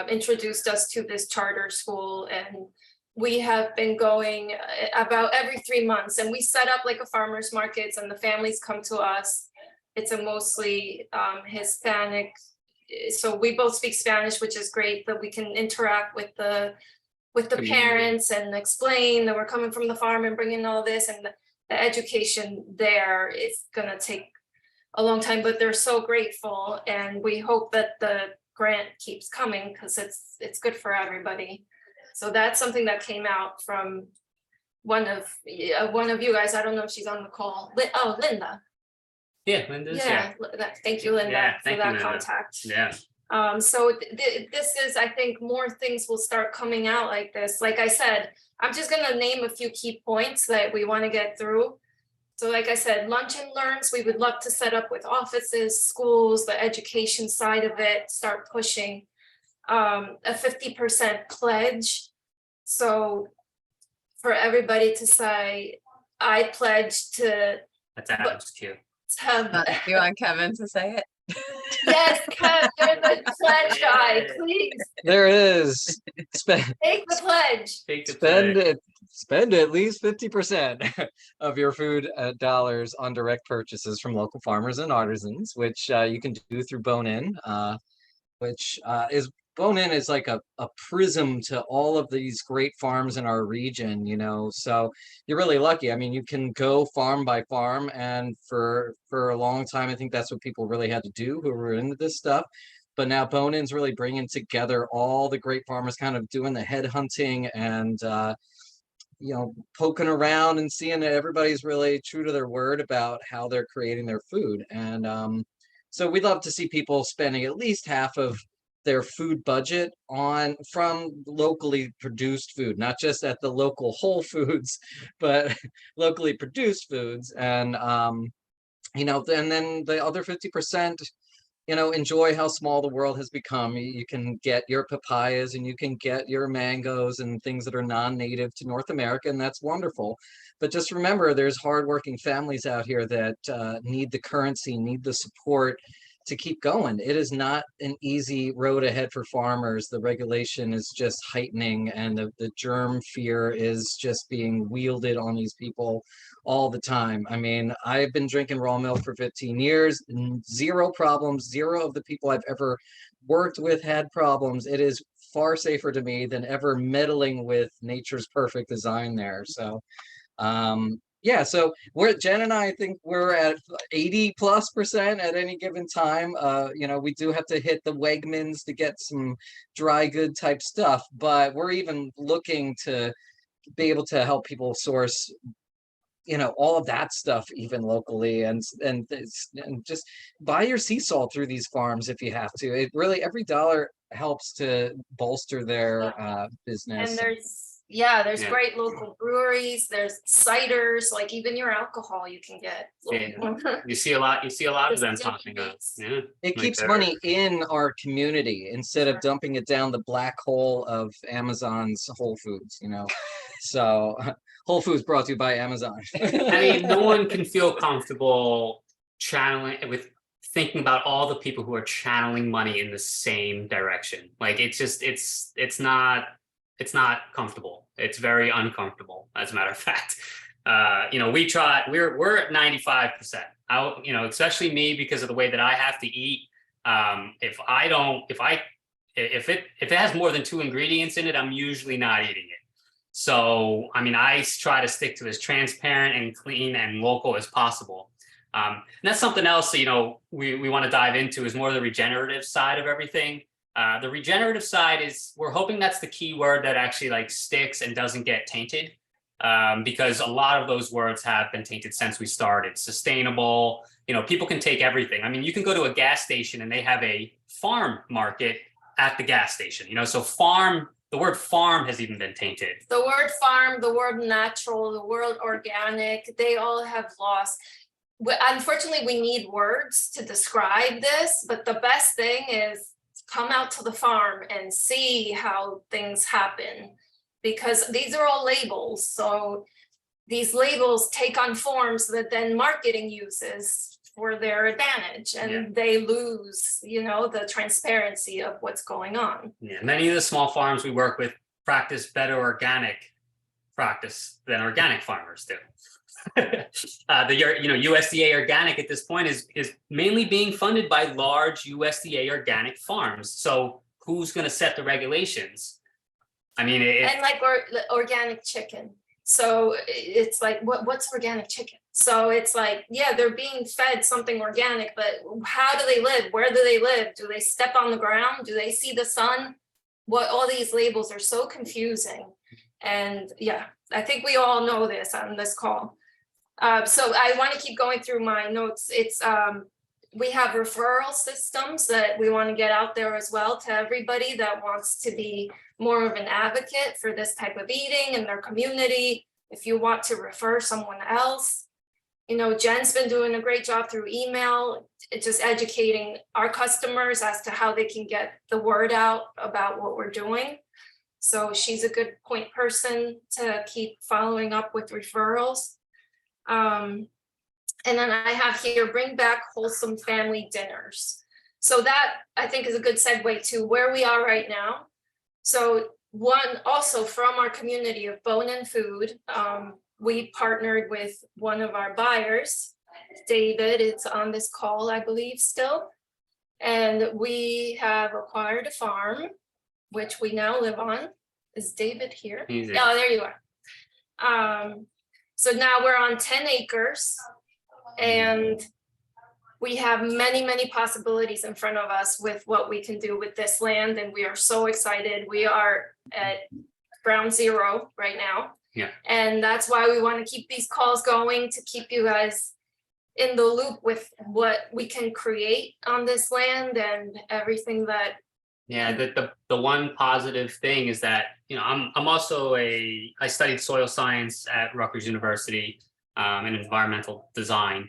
introduced us to this charter school, and we have been going about every 3 months, and we set up like a farmer's markets, and the families come to us. It's a mostly Hispanic, so we both speak Spanish, which is great, but we can interact with the Community. parents and explain that we're coming from the farm and bringing all this, and the education there is gonna take a long time, but they're so grateful, and we hope that the grant keeps coming because it's good for everybody. So that's something that came out from one of you guys. I don't know if she's on the call. Linda. yeah, Linda's, yeah. Thank you, Linda, Yeah, for thank you, that Linda. contact. Yeah. So this is, I think more things will start coming out like this. Like I said, I'm just gonna name a few key points that we want to get through. So like I said, lunch and learns, we would love to set up with offices, schools, the education side of it, start pushing a 50% pledge. So for everybody to say, I pledge to That's Adam's cue. have, You want Kevin to say it? yes, Kev, you're the pledge guy, please There it is. Spend take the pledge. Take the spend play. it. Spend at least 50% of your food dollars on direct purchases from local farmers and artisans, which you can do through Bone-In, which is Bone-In is like a prism to all of these great farms in our region, you know, so you're really lucky. I mean, you can go farm by farm, and for a long time, I think that's what people really had to do who were into this stuff. But now Bone-In's really bringing together all the great farmers, kind of doing the head hunting and poking around and seeing that everybody's really true to their word about how they're creating their food. And so we'd love to see people spending at least half of their food budget from locally produced food, not just at the local Whole Foods, but locally produced foods. And and then the other 50%, enjoy how small the world has become. You can get your papayas and you can get your mangoes and things that are non-native to North America, and that's wonderful. But just remember, there's hardworking families out here that need the currency, need the support to keep going. It is not an easy road ahead for farmers. The regulation is just heightening, and the germ fear is just being wielded on these people all the time. I mean, I've been drinking raw milk for 15 years, zero problems. Zero of the people I've ever worked with had problems. It is far safer to me than ever meddling with nature's perfect design there. So, Yeah, so Jen and I think we're at 80+% at any given time. You know, we do have to hit the Wegmans to get some dry good type stuff, but we're even looking to be able to help people source, you know, all of that stuff even locally, and just buy your sea salt through these farms if you have to. It really, every dollar helps to bolster their business. And there's Yeah. great local breweries, there's ciders, like even your alcohol you can get. Yeah. You see a lot of them Just popping up. different Yeah. It like keeps they're- money in our community instead of dumping it down the black hole of Amazon's Whole Foods, you know. So Whole Foods brought to you by Amazon. I mean, no one can feel comfortable channeling with thinking about all the people who are channeling money in the same direction. Like it's just it's not comfortable. It's very uncomfortable, as a matter of fact. You know, we're at 95%. You know, especially me because of the way that I have to eat. If it has more than 2 ingredients in it, I'm usually not eating it. So, I mean, I try to stick to as transparent and clean and local as possible. And that's something else that, you know, we want to dive into is more the regenerative side of everything. The regenerative side is, we're hoping that's the key word that actually like sticks and doesn't get tainted. Because a lot of those words have been tainted since we started. Sustainable, you know, people can take everything. I mean, you can go to a gas station and they have a farm market at the gas station, you know, so the word farm has even been tainted. The word farm, the word natural, the word organic, they all have lost. Unfortunately, we need words to describe this, but the best thing is come out to the farm and see how things happen, because these are all labels. So these labels take on forms that then marketing uses for their advantage, and they lose, you know, the transparency of what's going on. Yeah, many of the small farms we work with practice better organic practice than organic farmers do. USDA organic at this point is mainly being funded by large USDA organic farms. So who's going to set the regulations? I mean, And like organic chicken. So it's like, what's organic chicken? So it's like, yeah, they're being fed something organic, but how do they live? Where do they live? Do they step on the ground? Do they see the sun? All these labels are so confusing. And yeah, I think we all know this on this call. So I want to keep going through my notes. It's we have referral systems that we want to get out there as well to everybody that wants to be more of an advocate for this type of eating in their community. If you want to refer someone else, you know, Jen's been doing a great job through email, just educating our customers as to how they can get the word out about what we're doing. So she's a good point person to keep following up with referrals. And then I have here, bring back wholesome family dinners. So that I think is a good segue to where we are right now. So one also from our community of Bone and Food, we partnered with one of our buyers, David. It's on this call, I believe, still. And we have acquired a farm, which we now live on. Is David here? He's in. Oh, there you are. So now we're on 10 acres and we have many, many possibilities in front of us with what we can do with this land. And we are so excited. We are at ground zero right now. Yeah. And that's why we want to keep these calls going, to keep you guys in the loop with what we can create on this land and everything that. Yeah, the one positive thing is that, you know, I'm also I studied soil science at Rutgers University and environmental design.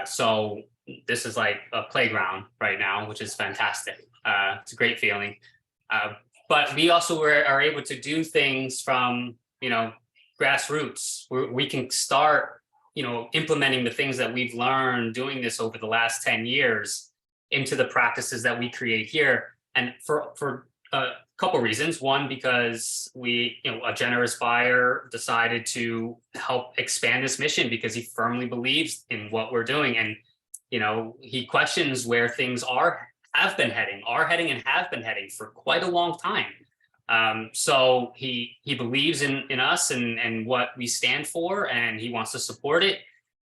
So this is like a playground right now, which is fantastic. It's a great feeling. But we also are able to do things from, you know, grassroots. We can start, you know, implementing the things that we've learned doing this over the last 10 years into the practices that we create here. And for a couple of reasons. One, because a generous buyer decided to help expand this mission because he firmly believes in what we're doing. And, you know, he questions where things have been heading for quite a long time. So he believes in us and what we stand for, and he wants to support it.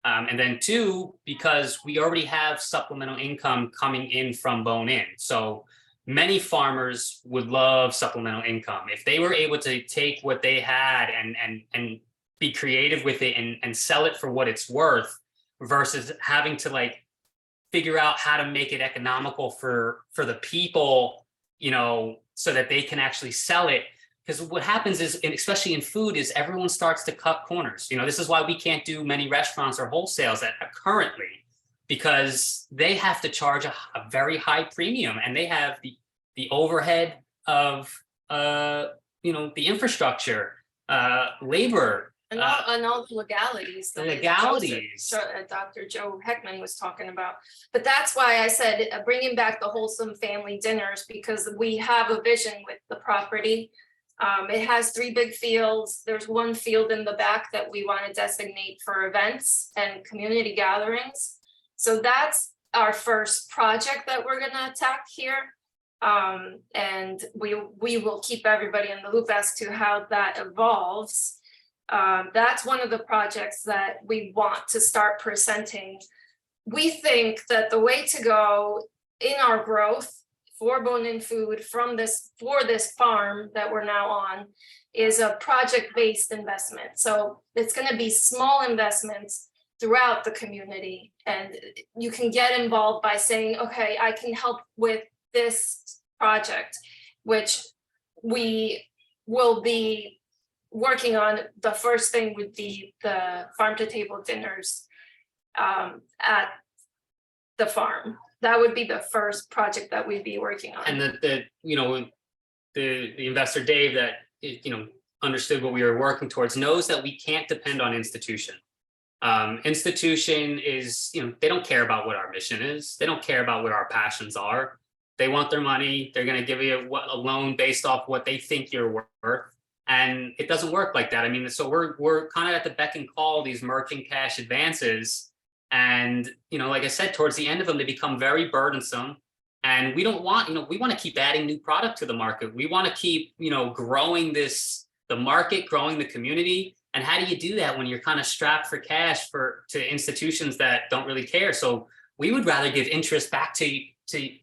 And then two, because we already have supplemental income coming in from Bone In. So many farmers would love supplemental income. If they were able to take what they had and be creative with it and sell it for what it's worth versus having to like figure out how to make it economical for the people, you know, so that they can actually sell it. Because what happens is, and especially in food, is everyone starts to cut corners. You know, this is why we can't do many restaurants or wholesales currently, because they have to charge a very high premium, and they have the overhead of you know, the infrastructure, labor. And all the legalities. The that legalities. Dr. Joe Heckman was talking about. But that's why I said bringing back the wholesome family dinners, because we have a vision with the property. It has 3 big fields. There's 1 field in the back that we want to designate for events and community gatherings. So that's our first project that we're going to attack here. And we will keep everybody in the loop as to how that evolves. That's one of the projects that we want to start presenting. We think that the way to go in our growth for Bone In Food for this farm that we're now on is a project-based investment. So it's going to be small investments throughout the community, and you can get involved by saying, okay, I can help with this project, which we will be working on. The first thing would be the farm to table dinners at the farm. That would be the first project that we'd be working on. And the you know, the investor Dave that, you know, understood what we were working towards knows that we can't depend on institution. Institution is, you know, they don't care about what our mission is. They don't care about what our passions are. They want their money. They're going to give you a loan based off what they think you're worth. And it doesn't work like that. I mean, so we're kind of at the beck and call of these merchant cash advances. And, you know, like I said, towards the end of them, they become very burdensome. And we don't want, you know, we want to keep adding new product to the market. We want to keep, you know, growing the market, growing the community. And how do you do that when you're kind of strapped for cash to institutions that don't really care? So we would rather give interest back to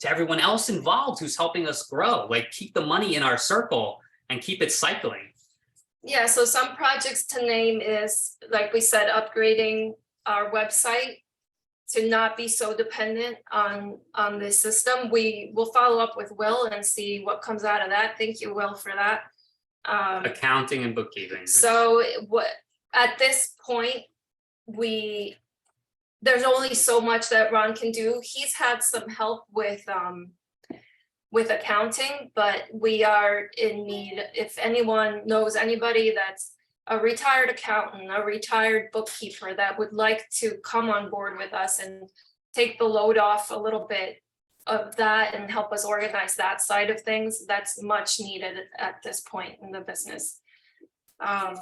everyone else involved who's helping us grow, like keep the money in our circle and keep it cycling. Yeah, so some projects to name is, like we said, upgrading our website to not be so dependent on the system. We will follow up with Will and see what comes out of that. Thank you, Will, for that. Accounting and bookkeeping. So what at this point, there's only so much that Ron can do. He's had some help with accounting, but we are in need. If anyone knows anybody that's a retired accountant, a retired bookkeeper that would like to come on board with us and take the load off a little bit of that and help us organize that side of things, that's much needed at this point in the business. Another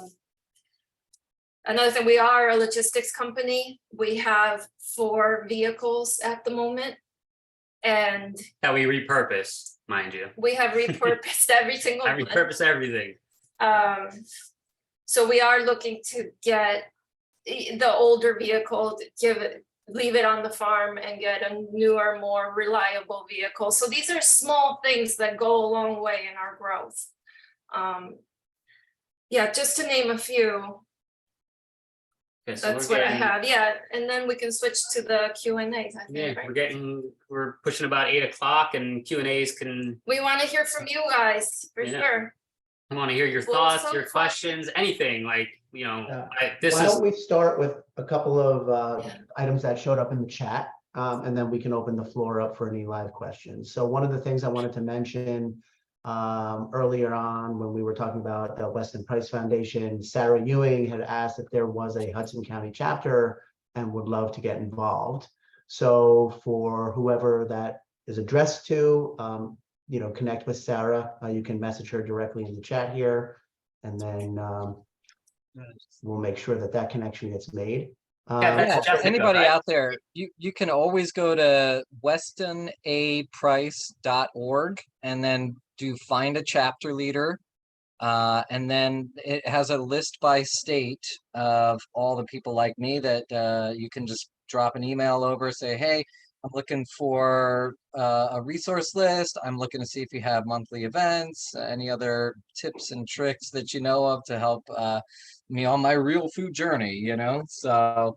thing, we are a logistics company. We have 4 vehicles at the moment. And that we repurpose, mind you. We have repurposed every single one. I repurpose everything. So we are looking to get the older vehicle, leave it on the farm and get a newer, more reliable vehicle. So these are small things that go a long way in our growth. Yeah, just to name a few. Okay, so That's what I have. Yeah, and then we can switch to the Q&As. Yeah, right? we're pushing about 8 o'clock, and Q&As can. We want to hear from you guys for sure. I want to hear your Well, thoughts, your questions, anything like, you know, Why don't we start with a couple of items that showed up in the chat, and then we can open the floor up for any live questions. So one of the things I wanted to mention earlier on when we were talking about the Weston Price Foundation, Sarah Ewing had asked if there was a Hudson County chapter and would love to get involved. So for whoever that is addressed to, you know, connect with Sarah. You can message her directly in the chat here, and then we'll make sure that connection gets made. Yeah, anybody out there, you can always go to westonaprice.org and then find a chapter leader And then it has a list by state of all the people like me that you can just drop an email over, say, hey, I'm looking for a resource list. I'm looking to see if you have monthly events, any other tips and tricks that you know of to help me on my real food journey, you know? So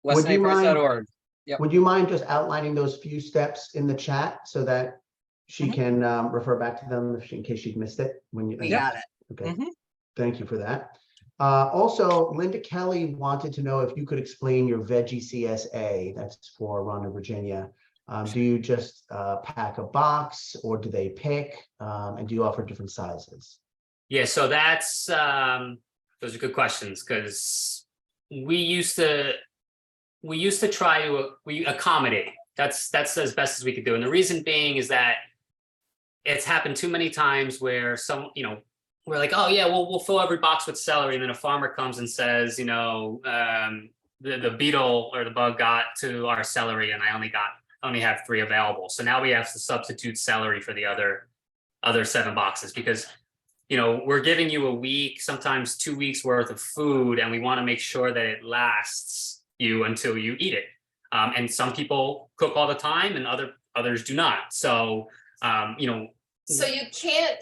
Would you mind, westernprice.org. Yep. would you mind just outlining those few steps in the chat so that she Mhm. can refer back to them in case she'd missed it when you? We got it. Okay, Mhm. thank you for that. Also, Linda Kelly wanted to know if you could explain your veggie CSA. That's for Rhonda, Virginia. Do you just pack a box, or do they pick? And do you offer different sizes? Yeah, so that's those are good questions, because we used to try to we accommodate. That's as best as we could do. And the reason being is that it's happened too many times where we're like, oh yeah, we'll fill every box with celery, and then a farmer comes and says, the beetle or the bug got to our celery, and I only have 3 available. So now we have to substitute celery for the other 7 boxes, because we're giving you a week, sometimes 2 weeks worth of food, and we want to make sure that it lasts you until you eat it. And some people cook all the time, and others do not. So So you can't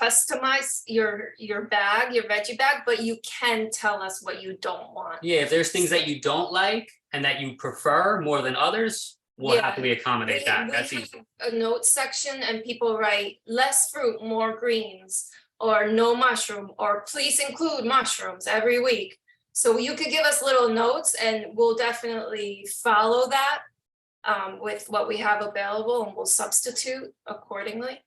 customize your bag, your veggie bag, but you can tell us what you don't want. yeah, if there's things that you don't like and that you prefer more than others, we'll Yeah. happily accommodate that. We That's have easy. a note section, and people write less fruit, more greens, or no mushroom, or please include mushrooms every week. So you could give us little notes, and we'll definitely follow that with what we have available, and we'll substitute accordingly.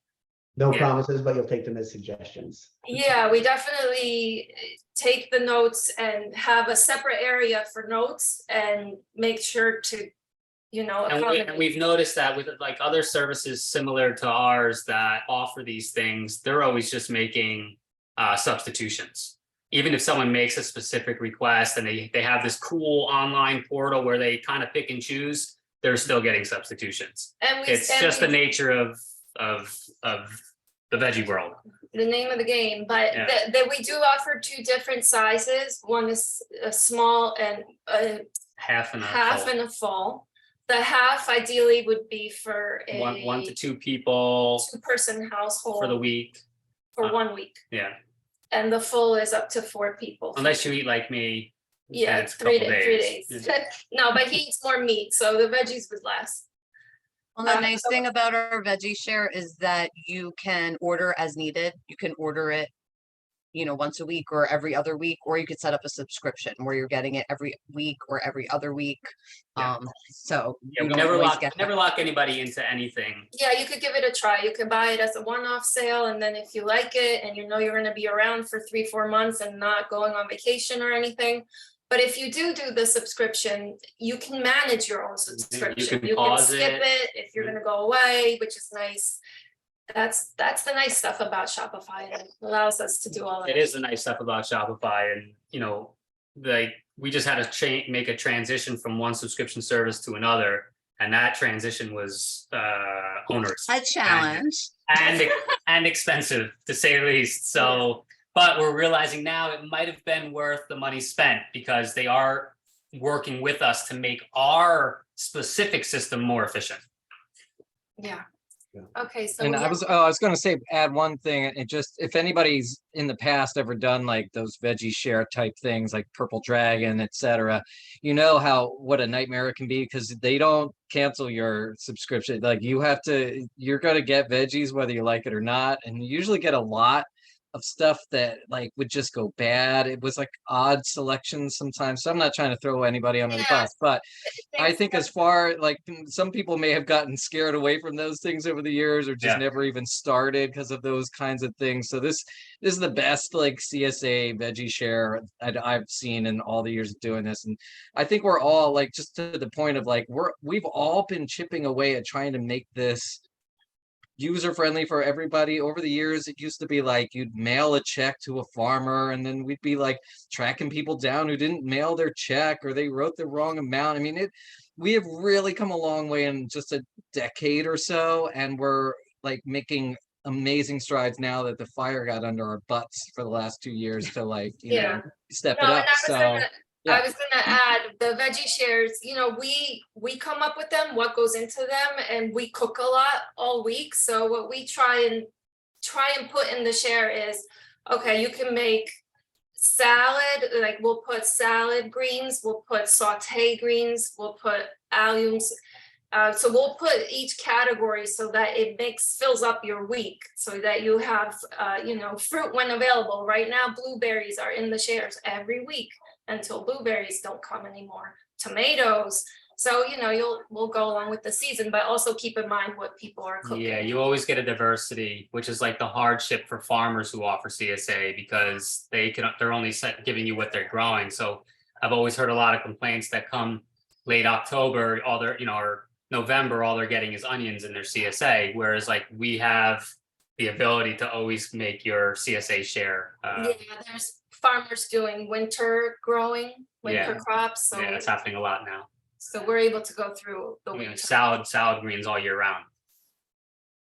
No Yeah. promises, but you'll take them as suggestions. Yeah, we definitely take the notes and have a separate area for notes and make sure to, And accommodate. we've noticed that with like other services similar to ours that offer these things, they're always just making substitutions. Even if someone makes a specific request and they have this cool online portal where they kind of pick and choose, they're still getting substitutions. It's just the nature of the veggie world. The name of the game, but Yeah. we do offer 2 different sizes. One is a small and a Half and a half full. and a full. The half ideally would be for a 1 to 2 people 2-person household for the week. for 1 week, Yeah, and the full is up to 4 people. unless you eat like me. Yeah, it's a 3 couple days. days. No, but he eats more meat, so the veggies would last. Well, the Um, nice so- thing about our veggie share is that you can order as needed. You can order it, once a week or every other week, or you could set up a subscription where you're getting it every week or every other week. Yeah. So Yeah, you we don't never always lock get never that. lock anybody into anything. Yeah, you could give it a try. You could buy it as a one-off sale, and then if you like it and you're gonna be around for 3-4 months and not going on vacation or anything. But if you do the subscription, you can manage your own subscription. can You can pause skip it. it if you're gonna go away, which is nice. That's the nice stuff about Shopify. It allows us to do all of It is the nice stuff about Shopify, and we just had to make a transition from one subscription service to another, and that transition was onerous A challenge. and expensive, to say the least. So, but we're realizing now it might have been worth the money spent, because they are working with us to make our specific system more efficient. Yeah. Yeah. Okay, so And we I have- was going to say, add one thing. It just, if anybody's in the past ever done like those veggie share type things like Purple Dragon, etc., what a nightmare it can be, because they don't cancel your subscription. Like you're going to get veggies whether you like it or not, and you usually get a lot of stuff that like would just go bad. It was like odd selections sometimes. So I'm not trying to throw anybody under the Yeah. bus, but I Thanks think for- as far like some people may have gotten scared away from those things over the years, or just Yeah. never even started because of those kinds of things. So this is the best like CSA veggie share I've seen in all the years of doing this. And I think we're all like, just to the point of like, we've all been chipping away at trying to make this user friendly for everybody. Over the years, it used to be like you'd mail a check to a farmer, and then we'd be like tracking people down who didn't mail their check, or they wrote the wrong amount. I mean, we have really come a long way in just a decade or so, and we're like making amazing strides now that the fire got under our butts for the last 2 years to like, you Yeah. know, step No, it and up. So I yeah. was gonna add the veggie shares, you know, we come up with them, what goes into them, and we cook a lot all week. So what we try and put in the share is, okay, you can make salad, like we'll put salad greens, we'll put saute greens, we'll put alliums. So we'll put each category so that it fills up your week, so that you have, you know, fruit when available. Right now, blueberries are in the shares every week until blueberries don't come anymore. Tomatoes. So, you know, we'll go along with the season, but also keep in mind what people are cooking. Yeah, you always get a diversity, which is like the hardship for farmers who offer CSA, because they're only giving you what they're growing. So I've always heard a lot of complaints that come late October, all they're, you know, or November, all they're getting is onions in their CSA, whereas like we have the ability to always make your CSA share. Yeah, there's farmers doing winter growing, winter Yeah. crops. So, Yeah, it's happening a lot now. so we're able to go through the You know, winter. salad greens all year round.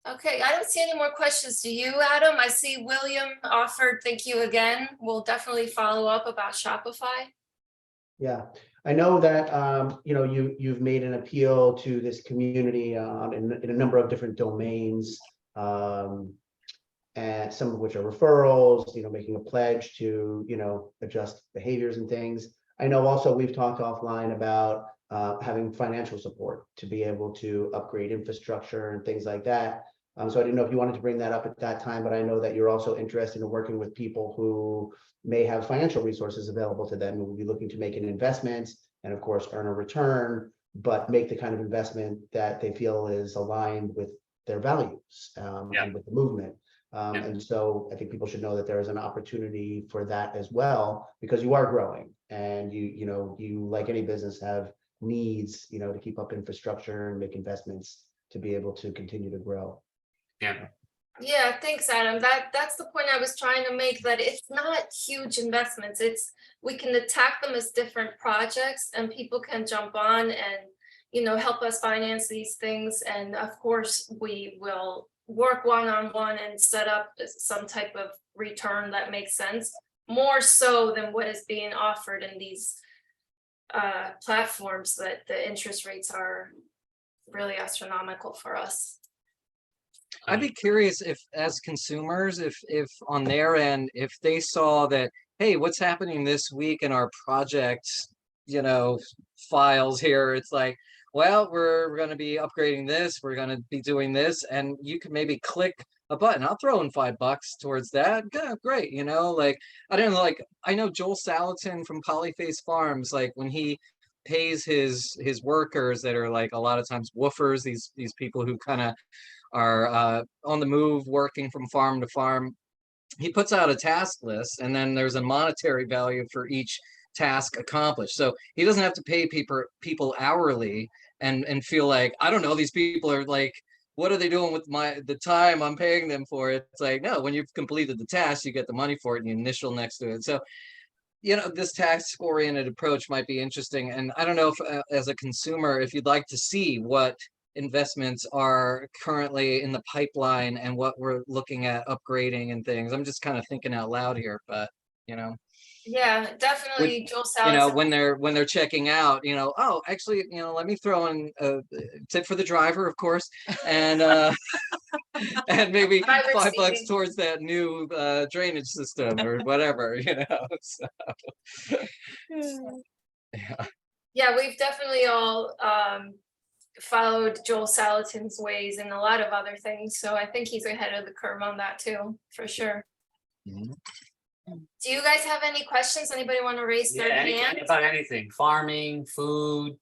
Okay, I don't see any more questions. Do you, Adam? I see William offered. Thank you again. We'll definitely follow up about Shopify. Yeah, I know that, you know, you've made an appeal to this community in a number of different domains, and some of which are referrals, you know, making a pledge to, you know, adjust behaviors and things. I know also we've talked offline about having financial support to be able to upgrade infrastructure and things like that. So I didn't know if you wanted to bring that up at that time, but I know that you're also interested in working with people who may have financial resources available to them, who will be looking to make an investment and of course earn a return, but make the kind of investment that they feel is aligned with their values and with the movement. And so I think people should know that there is an opportunity for that as well, because you are growing and you know, you, like any business, have needs, you know, to keep up infrastructure and make investments to be able to continue to grow. Yeah, thanks, Adam. That's the point I was trying to make, that it's not huge investments. We can attack them as different projects and people can jump on and, you know, help us finance these things. And of course, we will work one-on-one and set up some type of return that makes sense, more so than what is being offered in these platforms, that the interest rates are really astronomical for us. I'd be curious if, as consumers, if on their end, if they saw that, hey, what's happening this week in our project, you know, files here, it's like, well, we're going to be upgrading this, we're going to be doing this, and you can maybe click a button. I'll throw in $5 towards that. Yeah, great. You know, like, I don't know, like, I know Joel Salatin from Polyface Farms, like when he pays his workers that are like a lot of times woofers, these people who kind of are on the move, working from farm to farm, he puts out a task list, and then there's a monetary value for each task accomplished. So he doesn't have to pay people hourly and feel like, I don't know, these people are like, what are they doing with the time I'm paying them for? It's like, no, when you've completed the task, you get the money for it and you initial next to it. So, you know, this task-oriented approach might be interesting. And I don't know if, as a consumer, if you'd like to see what investments are currently in the pipeline and what we're looking at upgrading and things. I'm just kind of thinking out loud here, but you know. Yeah, definitely. Joel You know, Salatin. when they're checking out, you know, oh, actually, you know, let me throw in a tip for the driver, of course, and and maybe $5 towards that new drainage system or whatever, you know. So, Yeah, we've definitely all followed Joel Salatin's ways and a lot of other things. So I think he's ahead of the curve on that too, for sure. Mhm. Do you guys have any questions? Anybody want to raise their hand? About anything, farming, food,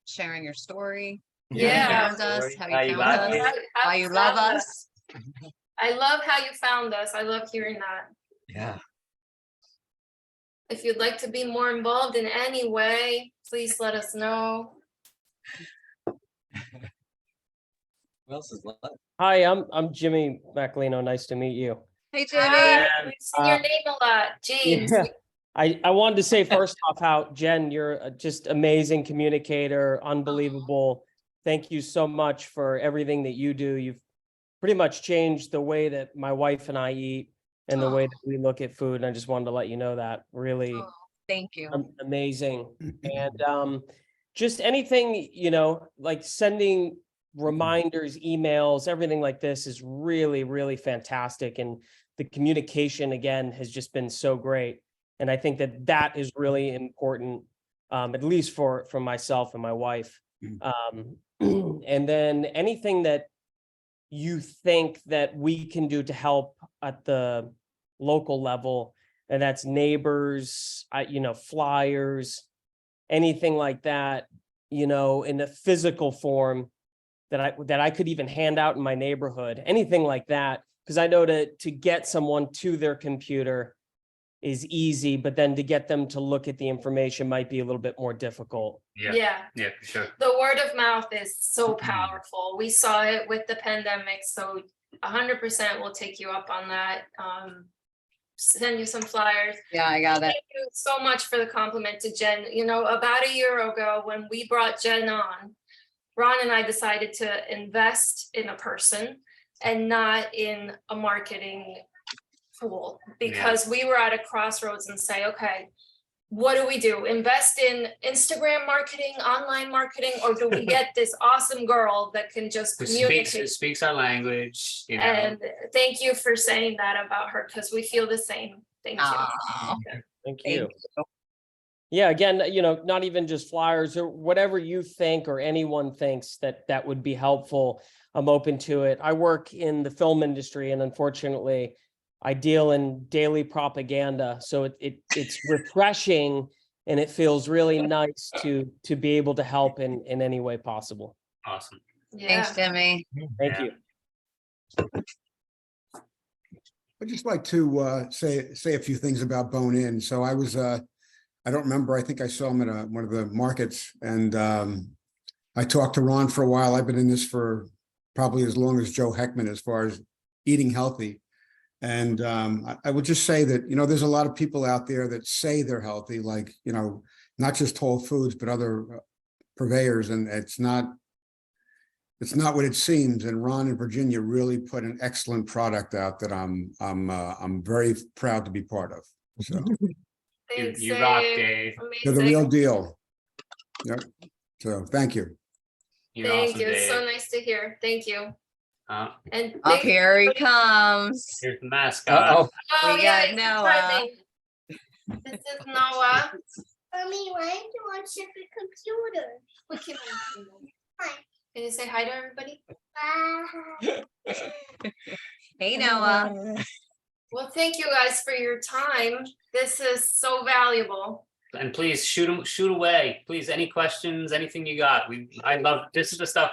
Sharing your story. Yeah. Found us, how How you you found got us, here. why you love us. I love how you found us. I love hearing that. Yeah. If you'd like to be more involved in any way, please let us know. Who else is left? Hi, I'm Jimmy Macalino. Nice to meet you. Hey, Jimmy. Hi, we've seen your name a lot, James. Yeah. I wanted to say first off how, Jen, you're a just amazing communicator, unbelievable. Thank you so much for everything that you do. You've pretty much changed the way that my wife and I eat and the way that we look at food. And I just wanted to let you know that really Oh, thank you. amazing. And just anything, you know, like sending reminders, emails, everything like this is really, really fantastic. And the communication again has just been so great. And I think that that is really important, at least for myself and my wife. And then anything that you think that we can do to help at the local level, and that's neighbors, you know, flyers, anything like that, you know, in a physical form that I could even hand out in my neighborhood, anything like that. Because I know to get someone to their computer is easy, but then to get them to look at the information might be a little bit more difficult. Yeah. Yeah, for sure. The word of mouth is so powerful. We saw it with the pandemic, so 100% will take you up on that. Send you some flyers. Yeah, I got it. Thank you so much for the compliment to Jen. You know, about a year ago, when we brought Jen on, Ron and I decided to invest in a person and not in a marketing tool, because we were at a crossroads and say, okay, what do we do? Invest in Instagram marketing, online marketing, or do we get this awesome girl that can just Who communicate? speaks our language, you know. And thank you for saying that about her, because we feel the same. Thank you. Aw, Thank thank you. you. Yeah, again, you know, not even just flyers or whatever you think or anyone thinks that would be helpful. I'm open to it. I work in the film industry, and unfortunately, I deal in daily propaganda. So it's refreshing, and it feels really nice to be able to help in any way possible. Awesome. Thanks, Yeah. Jimmy. Thank Yeah. you. I'd just like to say a few things about Bone In. So I was, I don't remember, I think I saw him at one of the markets, and I talked to Ron for a while. I've been in this for probably as long as Joe Heckman as far as eating healthy. And I would just say that, you know, there's a lot of people out there that say they're healthy, like, you know, not just Whole Foods, but other purveyors, and it's not what it seems. And Ron and Virginia really put an excellent product out that I'm very proud to be part of. So Thanks, You rock, Dave. Dave. they're the Amazing. real deal. Yep. So thank you. You're Thank awesome, you. It's so Dave. nice to hear. Thank you. And Up thank you. here he comes. Here's the mascot. Uh-oh. Oh, We yeah, got it's Noah. timing. This is Noah. Mommy, why don't you watch the computer? We can Can you say hi to everybody? Hey, Noah. Well, thank you guys for your time. This is so valuable. And please shoot away. Please, any questions, anything you got. I love, this is the stuff,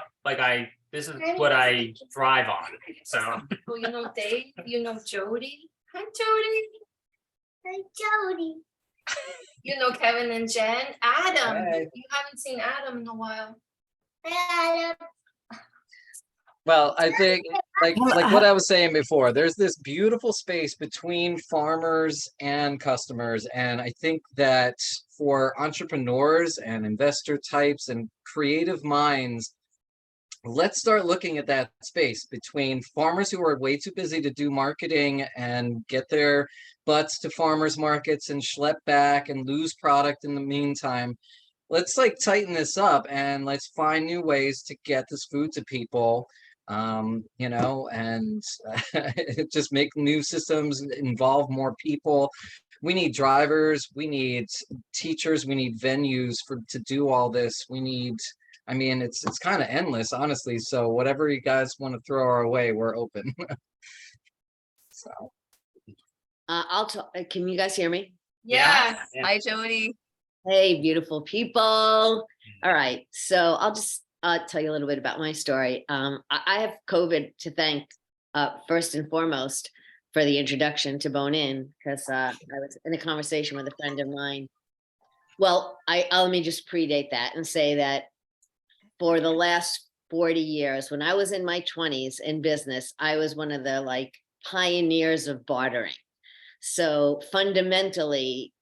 this is what I thrive on. So Oh, you know Dave, you know Jody. Hi, Jody. Hi, Jody. You know Kevin and Jen. Adam. Hey. You haven't seen Adam in a while. Hi, Adam. Well, I think like what I was saying before, there's this beautiful space between farmers and customers. And I think that for entrepreneurs and investor types and creative minds, let's start looking at that space between farmers who are way too busy to do marketing and get their butts to farmers markets and schlep back and lose product in the meantime. Let's like tighten this up and let's find new ways to get this food to people, you know, and just make new systems, involve more people. We need drivers, we need teachers, we need venues to do all this. We need, I mean, it's kind of endless, honestly. So whatever you guys want to throw our way, we're open. So I'll talk. Can you guys hear me? Yeah. Yeah. Hi, Jody. Hey, beautiful people. All right. So I'll just tell you a little bit about my story. I have COVID to thank first and foremost for the introduction to Bone In, because I was in a conversation with a friend of mine. Well, let me just predate that and say that for the last 40 years, when I was in my 20s in business, I was one of the pioneers of bartering. So fundamentally,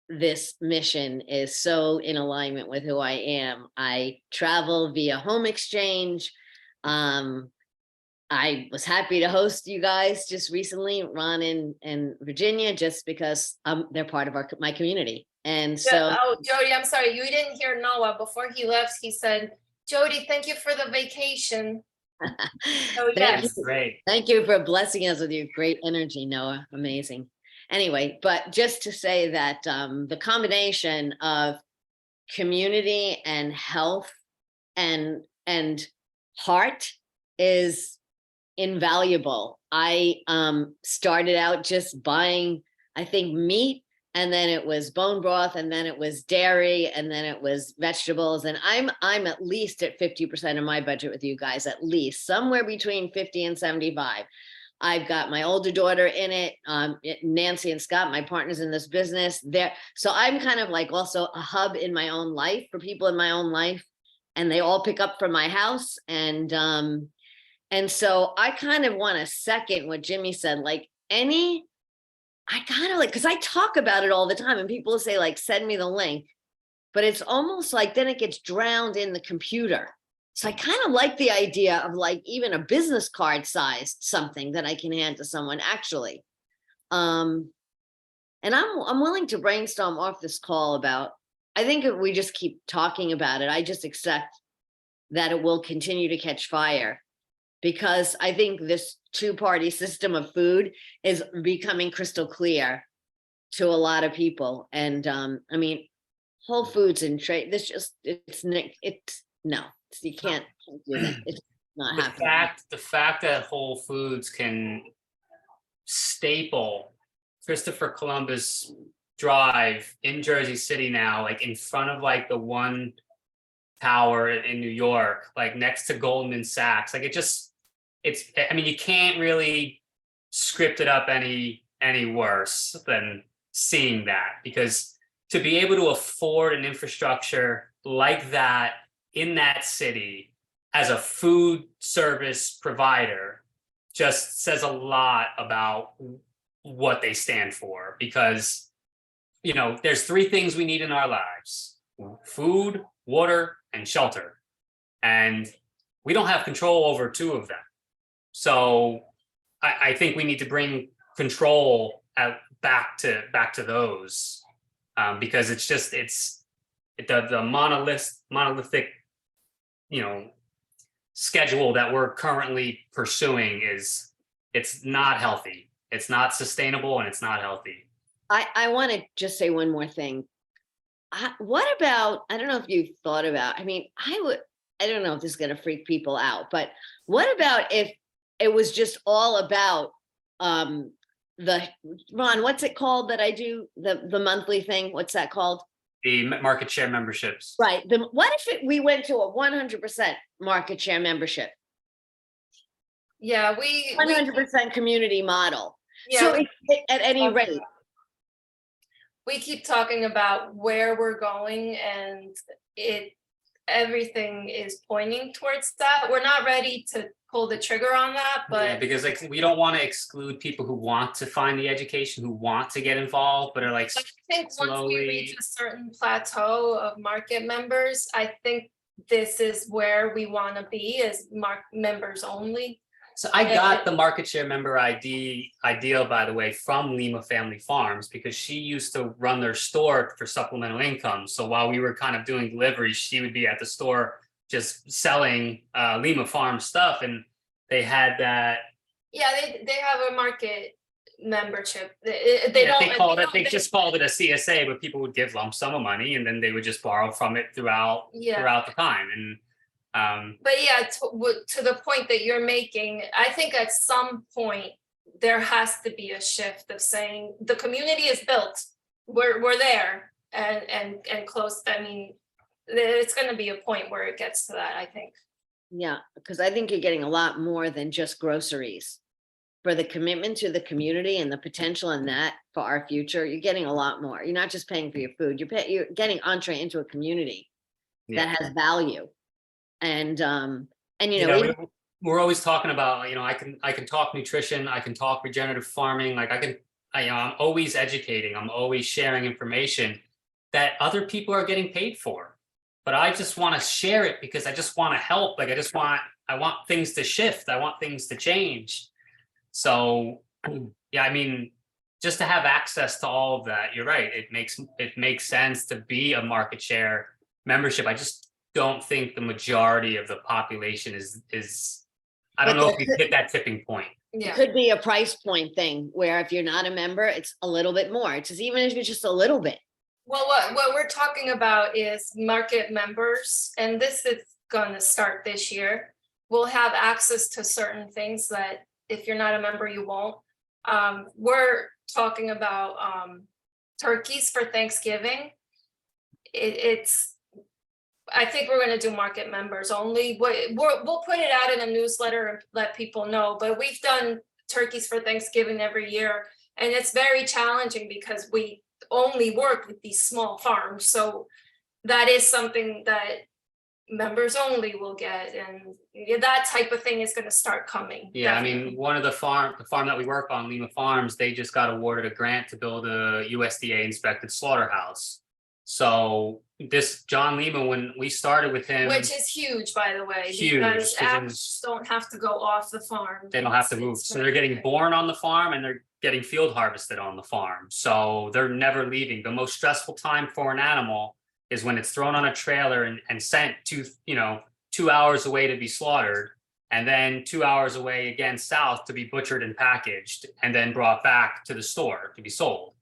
this mission is so in alignment with who I am. I travel via home exchange. I was happy to host you guys just recently, Ron and Virginia, just because they're part of my community. And so, Yeah, oh, Jody, I'm sorry, you didn't hear Noah. Before he left, he said, Jody, thank you for the vacation. Oh, thank yes. you. Great. Thank you for blessing us with your great energy, Noah. Amazing. Anyway, but just to say that the combination of community and health and heart is invaluable. I started out just buying, I think, meat, and then it was bone broth, and then it was dairy, and then it was vegetables. And I'm at least at 50% of my budget with you guys, at least somewhere between 50 and 75. I've got my older daughter in it, Nancy and Scott, my partners in this business there. So I'm kind of like also a hub in my own life for people in my own life, and they all pick up from my house. And so I kind of want to second what Jimmy said, like I kind of like, because I talk about it all the time and people say like, send me the link, but it's almost like then it gets drowned in the computer. So I kind of like the idea of like even a business card sized something that I can hand to someone actually. And I'm willing to brainstorm off this call about, I think if we just keep talking about it, I just accept that it will continue to catch fire, because I think this two-party system of food is becoming crystal clear to a lot of people. And I mean, Whole Foods and trade, this just, no, you can't do that. It's not happening. The fact that Whole Foods can staple Christopher Columbus Drive in Jersey City now, like in front of like the one tower in New York, like next to Goldman Sachs, like I mean, you can't really script it up any worse than seeing that, because to be able to afford an infrastructure like that in that city as a food service provider just says a lot about what they stand for. Because, you know, there's three things we need in our lives: food, water, and shelter. And we don't have control over two of them. So I think we need to bring control back to those, because it's just the monolithic, you know, schedule that we're currently pursuing it's not healthy. It's not sustainable, and it's not healthy. I want to just say one more thing. What about, I don't know if you've thought about, I mean, I don't know if this is going to freak people out, but what about if it was just all about Ron, what's it called that I do, the monthly thing? What's that called? The market share memberships. Right. What if we went to a 100% market share membership? Yeah, we 100% community model. Yeah, So at any rate, we keep talking about where we're going, and everything is pointing towards that. We're not ready to pull the trigger on that, but Yeah, because like we don't want to exclude people who want to find the education, who want to get involved, but are like I think once we slowly. reach a certain plateau of market members, I think this is where we want to be, as members only. So I got the market share member ideal, by the way, from Lima Family Farms, because she used to run their store for supplemental income. So while we were kind of doing deliveries, she would be at the store just selling Lima Farm stuff, and they had that. Yeah, they have a market membership. They just called it a CSA, but people would give lump sum of money, and then they would just borrow from it throughout the time. And but yeah, to the point that you're making, I think at some point there has to be a shift of saying the community is built. We're there and close. I mean, it's going to be a point where it gets to that, I think. Yeah, because I think you're getting a lot more than just groceries. For the commitment to the community and the potential in that for our future, you're getting a lot more. You're not just paying for your food, you're getting entree into a community that has value. And you know, we're always talking about, you know, I can talk nutrition, I can talk regenerative farming, like I'm always educating, I'm always sharing information that other people are getting paid for. but I just want to share it because I just want to help. Like I want things to shift. I want things to change. So yeah, I mean, just to have access to all of that, you're right. It makes sense to be a market share membership. I just don't think the majority of the population is I don't But know there if we hit that tipping point. It Yeah, could be a price point thing where if you're not a member, it's a little bit more. It's just even if it's just a little bit. well, what we're talking about is market members, and this is gonna start this year. We'll have access to certain things that if you're not a member, you won't. We're talking about turkeys for Thanksgiving. It's I think we're gonna do market members only. We'll put it out in a newsletter and let people know, but we've done turkeys for Thanksgiving every year. And it's very challenging because we only work with these small farms. So that is something that members only will get. And that type of thing is gonna start coming. Yeah, I definitely. mean, one of the farm that we work on, Lima Farms, they just got awarded a grant to build a USDA inspected slaughterhouse. So this John Lima, when we started with him, Which is huge, by the way, Huge, because 'cause it was- apps don't have to go off the farm. they don't have to It's- move. it's So they're right getting there. born on the farm and they're getting field harvested on the farm. So they're never leaving. The most stressful time for an animal is when it's thrown on a trailer and sent to, 2 hours away to be slaughtered. And then 2 hours away again south to be butchered and packaged and then brought back to the store to be sold.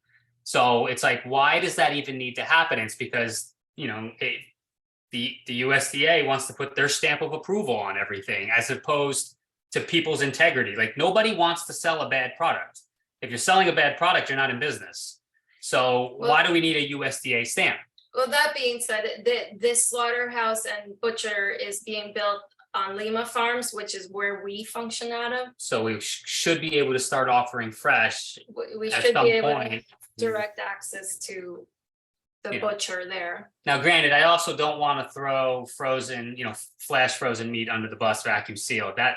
So it's like, why does that even need to happen? It's because, the USDA wants to put their stamp of approval on everything as opposed to people's integrity. Like nobody wants to sell a bad product. If you're selling a bad product, you're not in business. So why do we need a USDA stamp? Well, that being said, this slaughterhouse and butcher is being built on Lima Farms, which is where we function out of. So we should be able to start offering fresh We at should some be able to point. have direct access to the Yeah. butcher there. Now, granted, I also don't want to throw frozen, flash frozen meat under the bus, vacuum sealed. That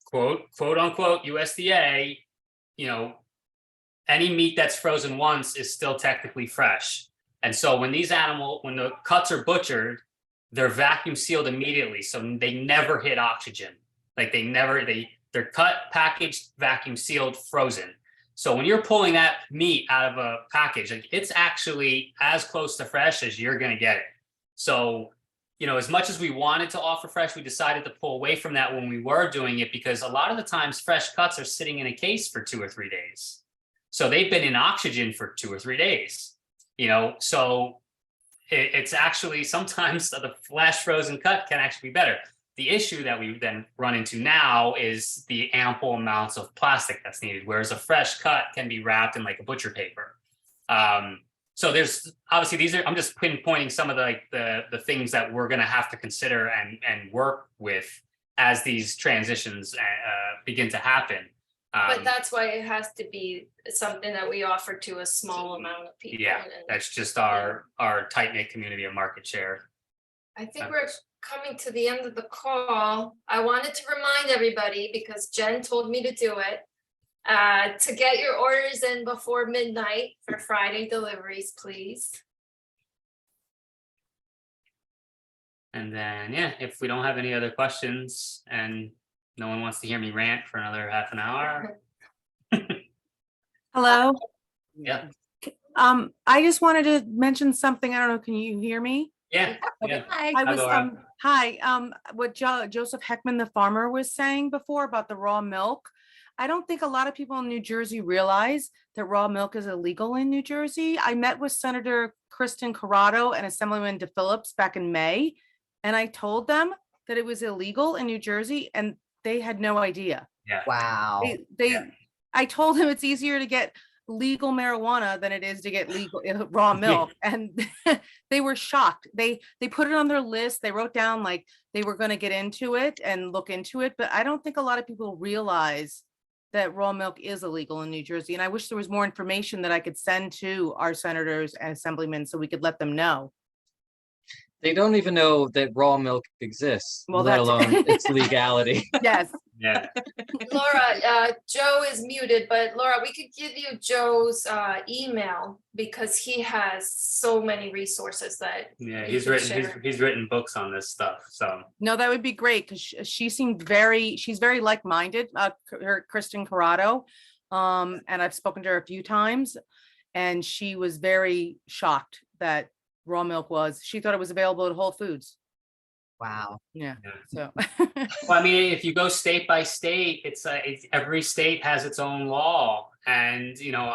quote unquote USDA, any meat that's frozen once is still technically fresh. And so when the cuts are butchered, they're vacuum sealed immediately. So they never hit oxygen. Like they're cut, packaged, vacuum sealed, frozen. So when you're pulling that meat out of a package, like it's actually as close to fresh as you're going to get it. So, as much as we wanted to offer fresh, we decided to pull away from that when we were doing it because a lot of the times fresh cuts are sitting in a case for 2 or 3 days. So they've been in oxygen for 2 or 3 days, so it's actually sometimes the flash frozen cut can actually be better. The issue that we then run into now is the ample amounts of plastic that's needed, whereas a fresh cut can be wrapped in like a butcher paper. So there's obviously I'm just pinpointing some of the things that we're going to have to consider and work with as these transitions begin to happen. But that's why it has to be something that we offer to a small amount of people. Yeah, and that's just our tight knit community of market share. I think we're coming to the end of the call. I wanted to remind everybody, because Jen told me to do it, to get your orders in before midnight for Friday deliveries, please. And then, if we don't have any other questions and no one wants to hear me rant for another half an hour. Hello. Yeah. I just wanted to mention something. I don't know, can you hear me? Yeah. Hi. I was, Laura. what Joseph Heckman, the farmer, was saying before about the raw milk. I don't think a lot of people in New Jersey realize that raw milk is illegal in New Jersey. I met with Senator Kristen Corrado and Assemblyman DePhillips back in May, and I told them that it was illegal in New Jersey, and they had no idea. Yeah. Wow. I told him it's easier to get legal marijuana than it is to get legal raw milk, and they were shocked. They put it on their list. They wrote down like they were going to get into it and look into it, but I don't think a lot of people realize that raw milk is illegal in New Jersey. And I wish there was more information that I could send to our senators and assemblymen so we could let them know. They don't even know that raw milk exists, Well, let that's- alone its legality. Yes, Yeah. Laura, Joe is muted, but Laura, we could give you Joe's email because he has so many resources that. Yeah, he he's could written share. he's written books on this stuff. So No, that would be great because she seemed she's very like-minded, her Kristen Corrado. And I've spoken to her a few times and she was very shocked that raw milk she thought it was available at Whole Foods. Wow. Yeah, Yeah. so. well, I mean, if you go state by state, it's every state has its own law, and you know,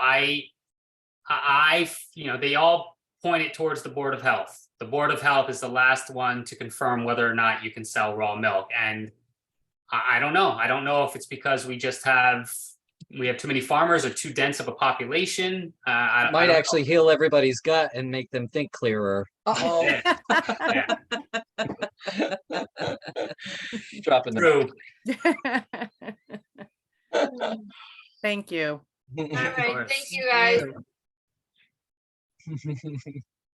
they all point it towards the Board of Health. The Board of Health is the last one to confirm whether or not you can sell raw milk, and I don't know. I don't know if it's because we have too many farmers or too dense of a population. I Might don't actually heal everybody's gut and make them think clearer. Oh, know. Yeah, dropping the true. Thank you. All right, course. thank you guys.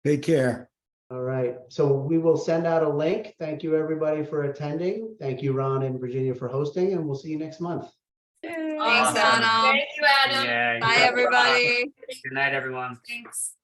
Take care. All right, so we will send out a link. Thank you, everybody, for attending. Thank you, Ron and Virginia, for hosting, and we'll see you next month. Thanks, Awesome. Adam. Thank you, Adam. Yeah. Bye, everybody. Good night, everyone. Thanks.